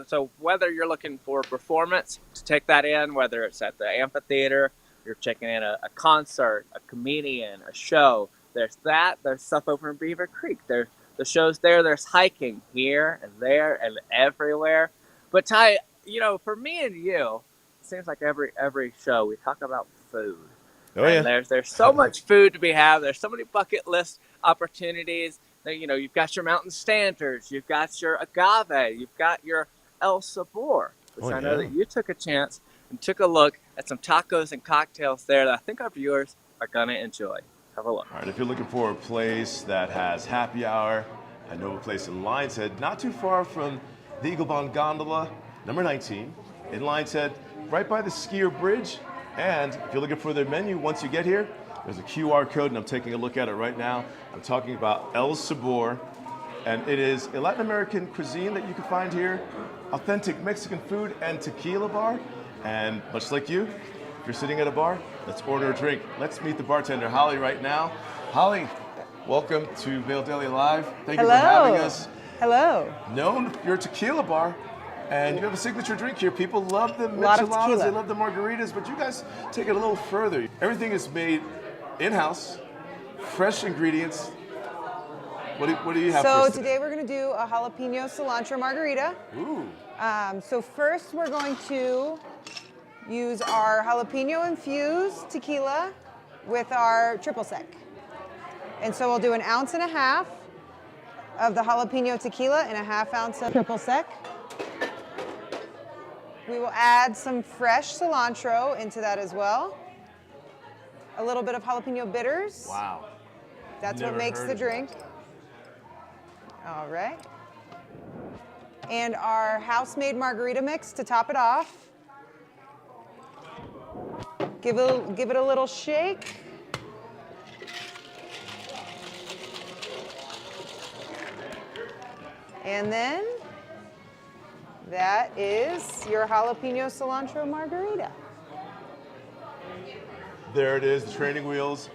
So whether you're looking for performance to take that in, whether it's at the amphitheater, you're checking in a concert, a comedian, a show, there's stuff over in Beaver Creek. There's the shows there, there's hiking here and there and everywhere. But Ty, for me and you, it seems like every show we talk about food. Oh, yeah. And there's so much food to be had. There's so many bucket list opportunities. You've got your mountain standards, you've got your agave, you've got your El Sabor, which I know that you took a chance and took a look at some tacos and cocktails there that I think our viewers are going to enjoy. Have a look. All right, if you're looking for a place that has happy hour, I know a place in Lions Head, not too far from the Eagle Bond Gondola, number 19, in Lions Head, right by the skier bridge. And if you're looking for their menu, once you get here, there's a QR code, and I'm taking a look at it right now. I'm talking about El Sabor, and it is a Latin American cuisine that you can find here, authentic Mexican food and tequila bar. And much like you, if you're sitting at a bar, let's order a drink. Let's meet the bartender, Holly, right now. Holly, welcome to Vail Daily Live. Thank you for having us. Hello. Known for your tequila bar. And you have a signature drink here. People love the micheladas, they love the margaritas, but you guys take it a little further. Everything is made in-house, fresh ingredients. What do you have for us today we're going to do a jalapeno cilantro margarita. Ooh. So first we're going to use our jalapeno infused tequila with our triple sec. And so we'll do 1.5 ounces of the jalapeno tequila and 1/2 ounce of triple sec. We will add some fresh cilantro into that as well. A little bit of jalapeno bitters. Wow. That's what makes the drink. All right. And our house-made margarita mix to top it off. Give it a little shake. And then that is your jalapeno cilantro margarita. There it is, the training wheels.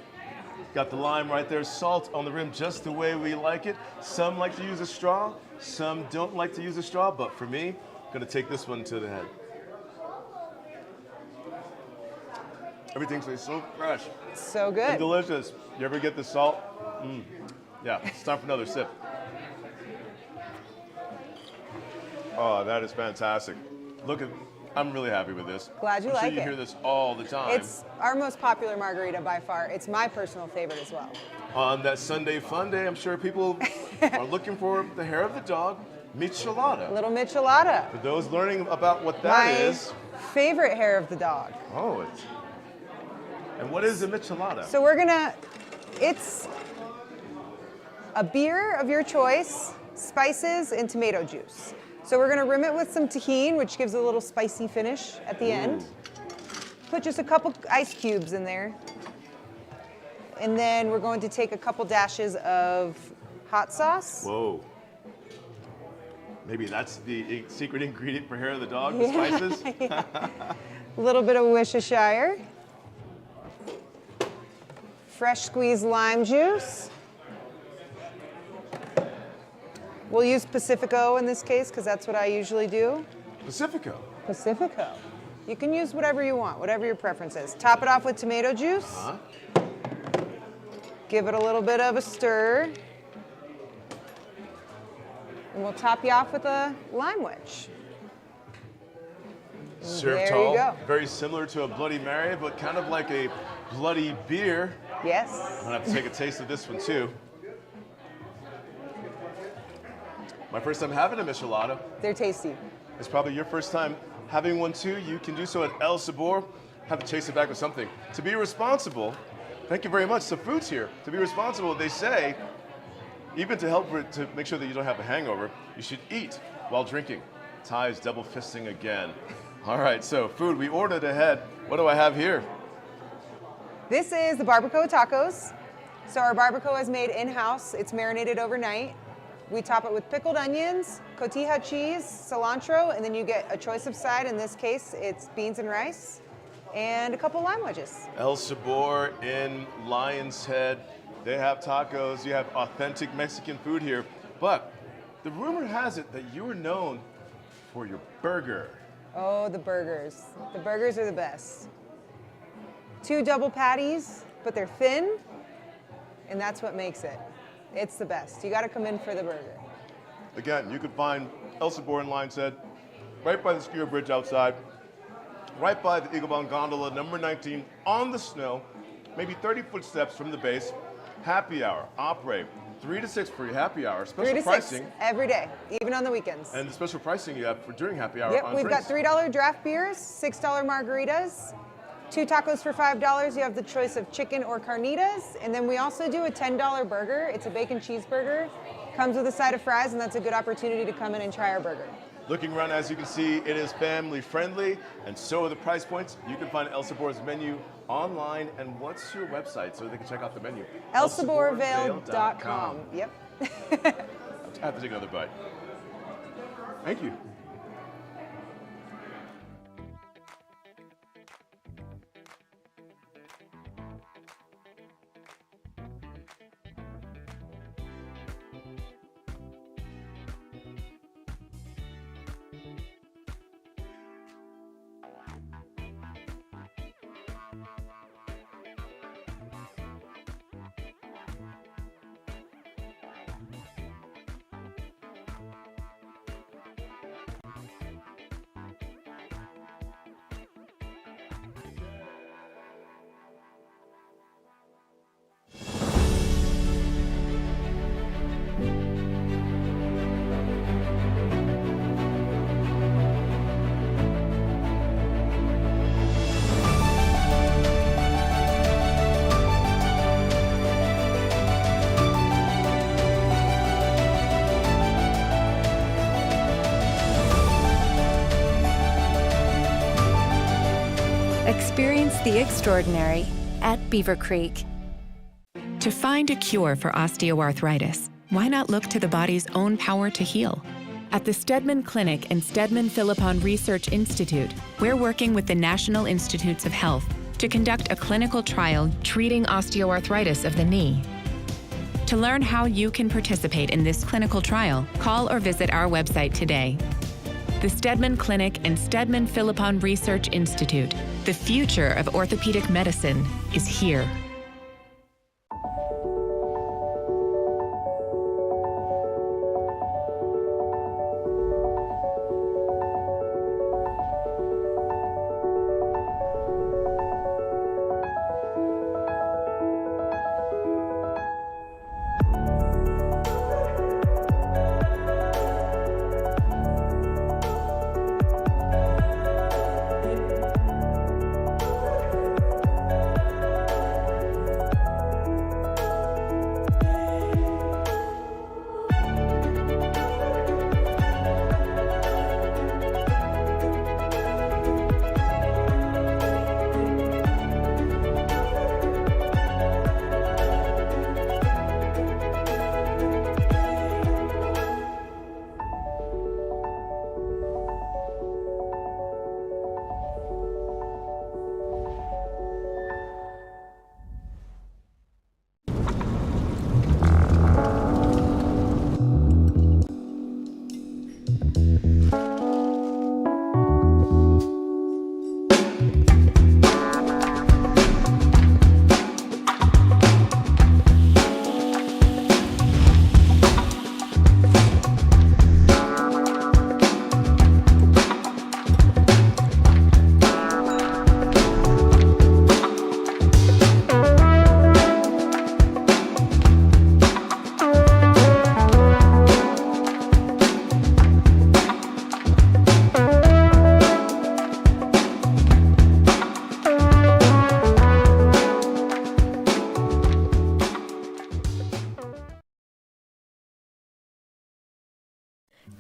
Got the lime right there, salt on the rim just the way we like it. Some like to use a straw, some don't like to use a straw, but for me, I'm gonna take this one to the head. Everything tastes so fresh. So good. And delicious. You ever get the salt? Yeah, it's time for another sip. Oh, that is fantastic. Look at I'm really happy with this. Glad you I'm like sure you it. hear this all the time. It's our most popular margarita by far. It's my personal favorite as well. On that Sunday fun day, I'm sure people are looking for the hair of the dog, michelada. Little michelada. For those learning about what that is. My favorite hair of the dog. Oh, it's. And what is a michelada? So it's a beer of your choice, spices, and tomato juice. So we're gonna rim it with some tahini, which gives a little spicy finish at the end. Put just a couple ice cubes in there. And then we're going to take a couple dashes of hot sauce. Whoa. Maybe that's the secret ingredient for hair of the dog, the Yeah. spices? A little bit of Worcestershire. Fresh squeezed lime juice. We'll use Pacifico in this case because that's what I usually do. Pacifico? Pacifico. You can use whatever you want, whatever your preference is. Top it off with tomato juice. Give it a little bit of a stir. And we'll top you off with a lime wedge. Served There tall, you go. very similar to a Bloody Mary, but kind of like a bloody beer. Yes. I'm gonna have to take a taste of this one too. My first time having a michelada. They're tasty. It's probably your first time having one too. You can do so at El Sabor. Have to chase it back with something. To be responsible, thank you very much. The food's here. To be responsible, they say, even to help to make sure that you don't have a hangover, you should eat while drinking. Ty is double fisting again. All right, so food, we ordered ahead. What do I have here? This is the barbacoa tacos. So our barbacoa is made in-house. It's marinated overnight. We top it with pickled onions, cotija cheese, cilantro, and then you get a choice of side. In this case, it's beans and rice, and a couple lime wedges. El Sabor in Lion's Head. They have tacos. You have authentic Mexican food here. But the rumor has it that you are known for your burger. Oh, the burgers. The burgers are the best. 2 double patties, but they're thin, and that's what makes it. It's the best. You gotta come in for the burger. Again, you can find El Sabor in Lion's Head right by the skier bridge outside, right by the Eaglebone Gondola, number 19, on the snow, maybe 30 footsteps from the base. Happy hour, operate, 3 to 6 for your happy hour. Special 3 to pricing. 6 every day, even on the weekends. And the special pricing you have for during happy hour Yep, on we've drinks. got $3 draft beers, $6 margaritas, 2 tacos for $5. You have the choice of chicken or carnitas. And then we also do a $10 burger. It's a bacon cheeseburger. Comes with a side of fries, and that's a good opportunity to come in and try our burger. Looking around, as you can see, it is family friendly, and so are the price points. You can find El Sabor's menu online, and what's your website so they can check out the menu? elsaborvail.com. Yep. I have to take another bite. Thank you. Experience the extraordinary at Beaver Creek. To find a cure for osteoarthritis, why not look to the body's own power to heal? At the Stedman Clinic and Stedman Philippon Research Institute, we're working with the National Institutes of Health to conduct a clinical trial treating osteoarthritis of the knee. To learn how you can participate in this clinical trial, call or visit our website today. The Stedman Clinic and Stedman Philippon Research Institute. The future of orthopedic medicine is here.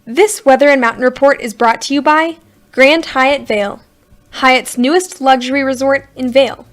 This Weather and Mountain Report is brought to you by Grand Hyatt Vail, Hyatt's newest luxury resort in Vail.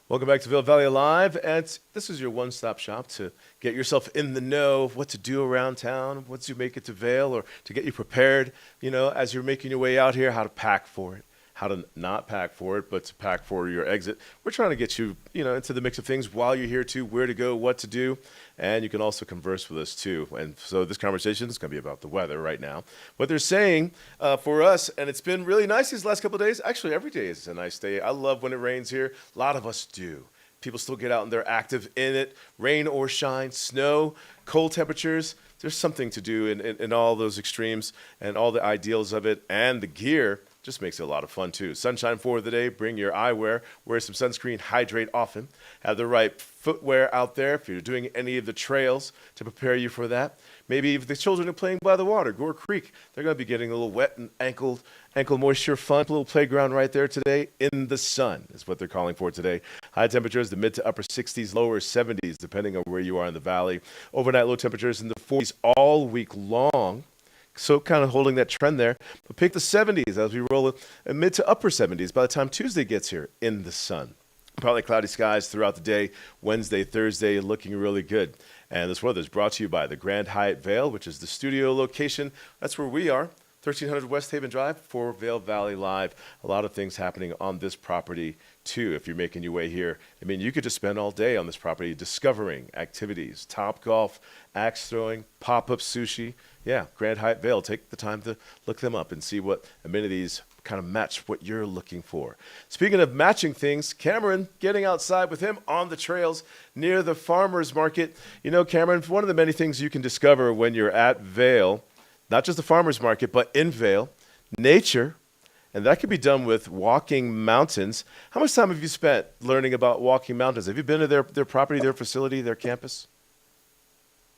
Welcome back to Vail Valley Live, and this is your one-stop shop to get yourself in the know of what to do around town once you make it to Vail, or to get you prepared, as you're making your way out here, how to pack for it, how to not pack for it, but to pack for your exit. We're trying to get you, into the mix of things while you're here too, where to go, what to do, and you can also converse with us too. And so this conversation is going to be about the weather right now. What they're saying for us, and it's been really nice these last couple of days. Actually, every day is a nice day. I love when it rains here. A lot of us do. People still get out and they're active in it, rain or shine, snow, cold temperatures. There's something to do in all those extremes, and all the ideals of it, and the gear just makes it a lot of fun too. Sunshine for the day, bring your eyewear, wear some sunscreen, hydrate often, have the right footwear out there if you're doing any of the trails to prepare you for that. Maybe if the children are playing by the water, Gore Creek, they're going to be getting a little wet and ankle moisture fun. A little playground right there today in the sun is what they're calling for today. High temperatures, the mid to upper 60s, lower 70s, depending on where you are in the valley. Overnight low temperatures in the 40s all week long. So kind of holding that trend there. But pick the 70s as we roll in mid to upper 70s by the time Tuesday gets here in the sun. Partly cloudy skies throughout the day. Wednesday, Thursday looking really good. And this weather is brought to you by the Grand Hyatt Vail, which is the studio location. That's where we are. 1300 West Haven Drive for Vail Valley Live. A lot of things happening on this property, too, if you're making your way here. I mean, you could just spend all day on this property discovering activities, top golf, axe throwing, pop-up sushi. Yeah, Grand Hyatt Vail. Take the time to look them up and see what amenities kind of match what you're looking for. Speaking of matching things, Cameron getting outside with him on the trails near the farmers market. Cameron, one of the many things you can discover when you're at Vail, not just the farmers market, but in Vail, nature, and that can be done with walking mountains. How much time have you spent learning about walking mountains? Have you been to their property, their facility, their campus?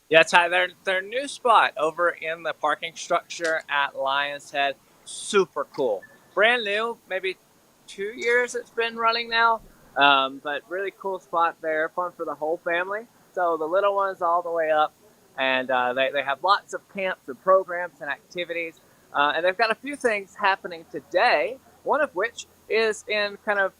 Yeah, Ty, their new spot over in the parking structure at Lion's Head, super cool. Brand new, maybe 2 years it's been running now, but really cool spot there, fun for the whole family. So the little ones all the way up, and they have lots of camps and programs and activities, and they've got a few things happening today, one of which is in kind of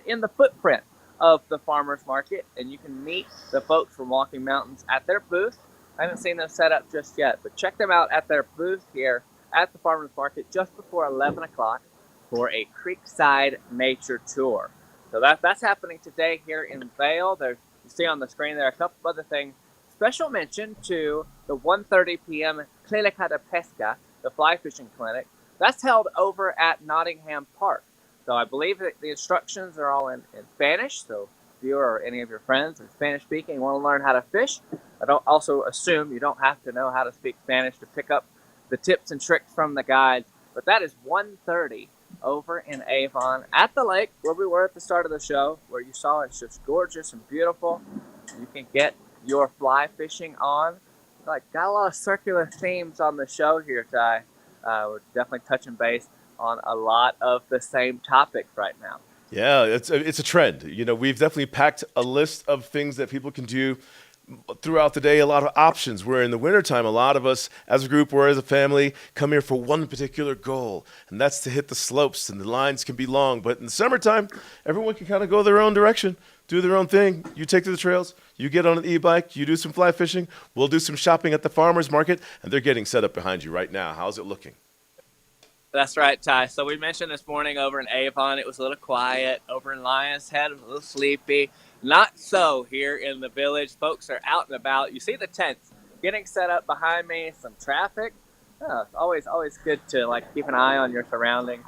in the footprint of the farmers market, and you can meet the folks from Walking Mountains at their booth. I haven't seen them set up just yet, but check them out at their booth here at the farmers market just before 11 o'clock for a Creekside nature tour. So that's happening today here in Vail. You see on the screen there a couple of other things. Special mention to the 1:30 p.m. Clínica de Pesca, the fly fishing clinic. That's held over at Nottingham Park. So I believe that the instructions are all in Spanish. So if you or any of your friends are Spanish speaking and want to learn how to fish, I don't also assume you don't have to know how to speak Spanish to pick up the tips and tricks from the guides. But that is 1:30 over in Avon at the lake where we were at the start of the show, where you saw it's just gorgeous and beautiful. You can get your fly fishing on. Got a lot of circular themes on the show here, Ty. We're definitely touching base on a lot of the same topics right now. Yeah, it's a trend. We've definitely packed a list of things that people can do throughout the day, a lot of options. Where in the wintertime, a lot of us as a group or as a family come here for one particular goal, and that's to hit the slopes, and the lines can be long. But in the summertime, everyone can kind of go their own direction, do their own thing. You take to the trails, you get on an e-bike, you do some fly fishing, we'll do some shopping at the farmers market, and they're getting set up behind you right now. How's it looking? That's right, Ty. So we mentioned this morning over in Avon, it was a little quiet. Over in Lion's Head, it was a little sleepy. Not so here in the village. Folks are out and about. You see the tents getting set up behind me, some traffic. It's always good to keep an eye on your surroundings.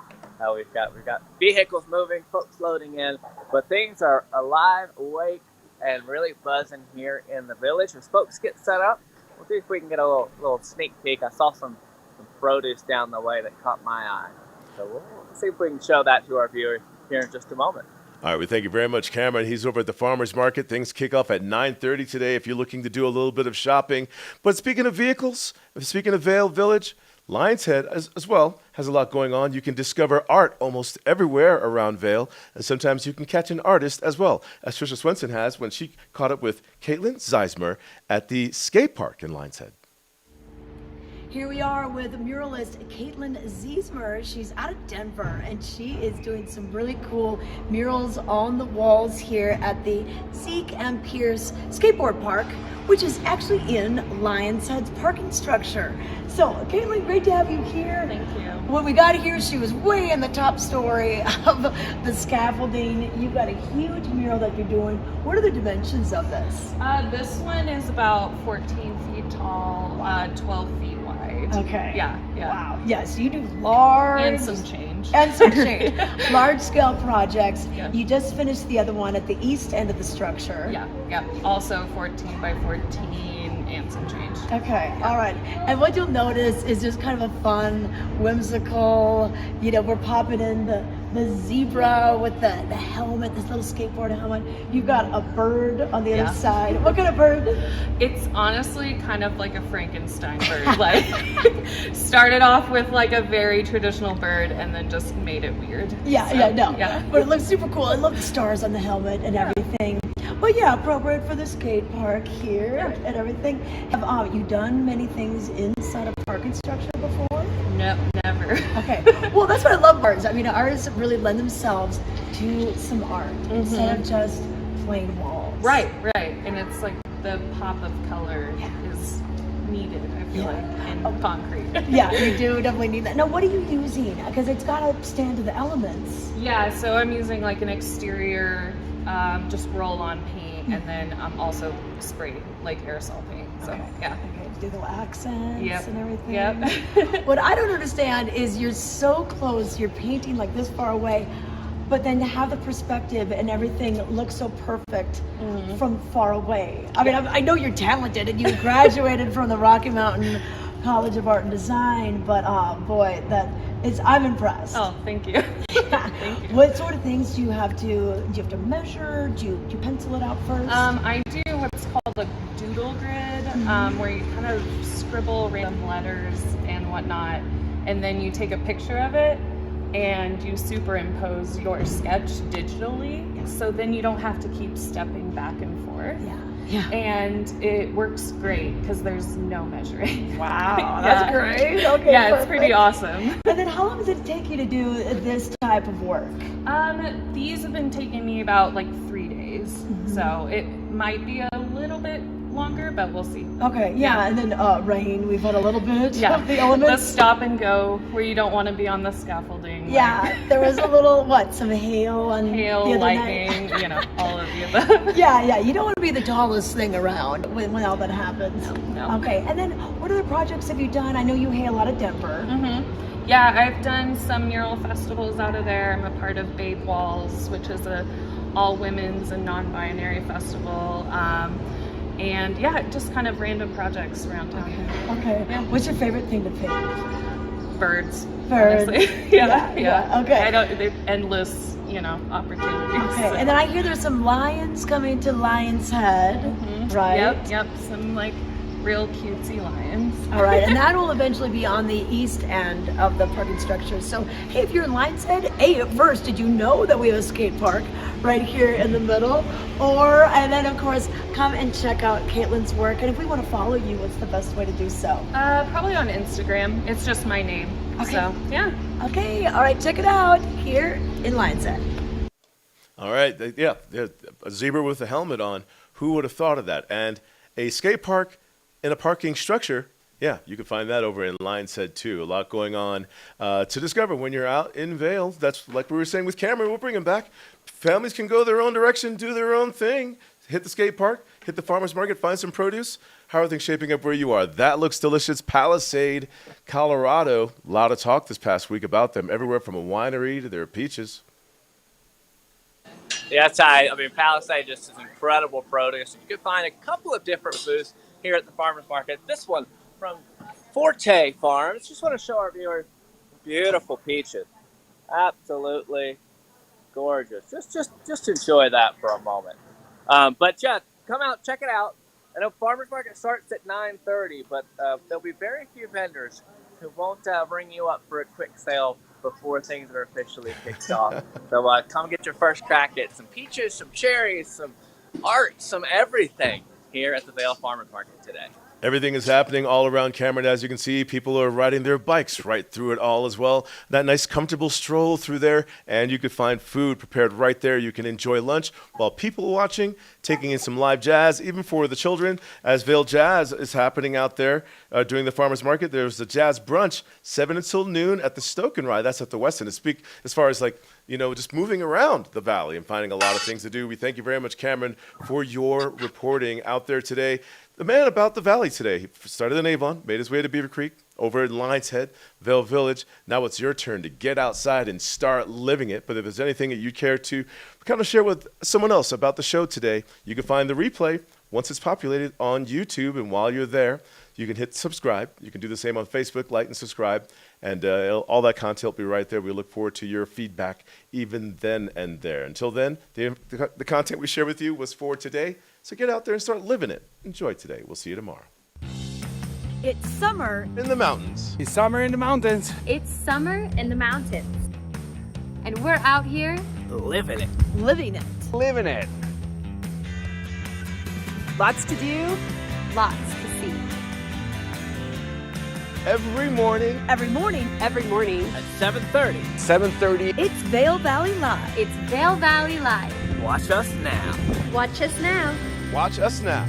We've got vehicles moving, folks loading in, but things are alive, awake, and really buzzing here in the village. As folks get set up, we'll see if we can get a little sneak peek. I saw some produce down the way that caught my eye. So we'll see if we can show that to our viewers here in just a moment. All right, we thank you very much, Cameron. He's over at the farmers market. Things kick off at 9:30 today if you're looking to do a little bit of shopping. But speaking of vehicles, speaking of Vail Village, Lion's Head as well has a lot going on. You can discover art almost everywhere around Vail, and sometimes you can catch an artist as well, as Trisha Swenson has when she caught up with Caitlin Zeismer at the skate park in Lion's Head. Here we are with muralist Caitlin Ziesmer. She's out of Denver, and she is doing some really cool murals on the walls here at the Zeke and Pierce Skateboard Park, which is actually in Lion's Head's parking structure. So, Caitlin, great to have you here. Thank you. When we got here, she was way in the top story of the scaffolding. You've got a huge mural that you're doing. What are the dimensions of this? This one is about 14 feet tall, 12 feet wide. Okay. Yeah. Wow. Yes, you do large. And some change. Large scale projects. Yeah. You just finished the other one at the east end of the structure. Yeah. Also 14 by 14 and some change. Okay, all right. And what you'll notice is just kind of a fun, whimsical, we're popping in the zebra with the helmet, this little skateboard helmet. You've got a bird on the other side. What kind of bird? It's honestly kind of like a Frankenstein bird. Like, started off with like a very traditional bird and then just made it weird. Yeah. But it looks super cool. I love the stars on the helmet and everything. But yeah, appropriate for the skate park here and everything. Have you done many things inside a parking structure before? No, never. Okay. Well, that's what I love artists. I mean, artists really lend themselves to some art instead of just plain walls. Right. And it's like the pop of color is needed, I feel like, in concrete. Yeah, you do definitely need that. Now, what are you using? Because it's got to stand to the elements. Yeah, so I'm using like an exterior just roll-on paint, and then also spray, like aerosol paint. So Okay, do the accents and everything. Yep. What I don't understand is you're so close, you're painting like this far away, but then to have the perspective and everything looks so perfect from far away. I mean, I know you're talented and you graduated from the Rocky Mountain College of Art and Design, but boy, I'm impressed. Oh, thank you. Thank you. What sort of things do you have to measure? Do you pencil it out first? I do what's called a doodle grid, where you kind of scribble random letters and whatnot, and then you take a picture of it and you superimpose your sketch digitally, so then you don't have to keep stepping back and forth. Yeah. And it works great because there's no measuring. Wow, that's great. Okay, yeah, it's pretty awesome. And then how long does it take you to do this type of work? These have been taking me about like 3 days, so it might be a little bit longer, but we'll see. Okay, yeah. And then rain, we've had a little bit of the elements. The stop and go where you don't want to be on the scaffolding. Yeah, there was a little, some hail and lightning, all of the above. Yeah, you don't want to be the tallest thing around when all that happens. No. Okay, and then what other projects have you done? I know you hail out of Denver. Yeah, I've done some mural festivals out of there. I'm a part of Babe Walls, which is a all women's and non-binary festival. And just kind of random projects around town. Okay. Yeah. What's your favorite thing to paint? Birds. Honestly. Yeah. Okay. They're endless, opportunities. Okay. And then I hear there's some lions coming to Lion's Head, right? Yep. Some real cutesy lions. All right, and that will eventually be on the east end of the parking structure. So, hey, if you're in Lion's Head, first, did you know that we have a skate park right here in the middle? And then, of course, come and check out Caitlin's work. And if we want to follow you, what's the best way to do so? Probably on Instagram. It's just my name. Okay. So, yeah. Okay, all right, check it out here in Lion's Head. All right, a zebra with a helmet on. Who would have thought of that? And a skate park in a parking structure. Yeah, you can find that over in Lion's Head too. A lot going on to discover when you're out in Vail. That's like we were saying with Cameron. We'll bring him back. Families can go their own direction, do their own thing. Hit the skate park, hit the farmer's market, find some produce. How are things shaping up where you are? That looks delicious. Palisade, Colorado. A lot of talk this past week about them. Everywhere from a winery to their peaches. Yeah, Ty. I mean, Palisade just is incredible produce. You can find a couple of different foods here at the farmer's market. This one from Forte Farms. Just want to show our viewers beautiful peaches. Absolutely gorgeous. Just enjoy that for a moment. But yeah, come out, check it out. I know farmer's market starts at 9:30, but there'll be very few vendors who won't bring you up for a quick sale before things are officially kicked off. So come get your first crack at some peaches, some cherries, some art, some everything here at the Vail Farmers Market today. Everything is happening all around Cameron. As you can see, people are riding their bikes right through it all as well. That nice comfortable stroll through there, and you could find food prepared right there. You can enjoy lunch while people are watching, taking in some live jazz, even for the children, as Vail Jazz is happening out there during the farmers market. There's the jazz brunch, 7 until noon at the Stoke and Ride. That's at the West End. As far as just moving around the valley and finding a lot of things to do. We thank you very much, Cameron, for your reporting out there today. The man about the valley today. He started in Avon, made his way to Beaver Creek, over in Lions Head, Vail Village. Now it's your turn to get outside and start living it. But if there's anything that you care to kind of share with someone else about the show today, you can find the replay once it's populated on YouTube. And while you're there, you can hit subscribe. You can do the same on Facebook, like and subscribe. And all that content will be right there. We look forward to your feedback even then and there. Until then, the content we share with you was for today. So get out there and start living it. Enjoy today. We'll see you tomorrow. It's summer in the mountains. It's summer in the mountains. It's summer in the mountains. And we're out here Living it. Living it. Living it. Lots to do. lots to see. Every morning. Every morning. Every morning. At 7:30. 7:30. It's Vail Valley Live. It's Vail Valley Live. Watch us now. Watch us now. Watch us now.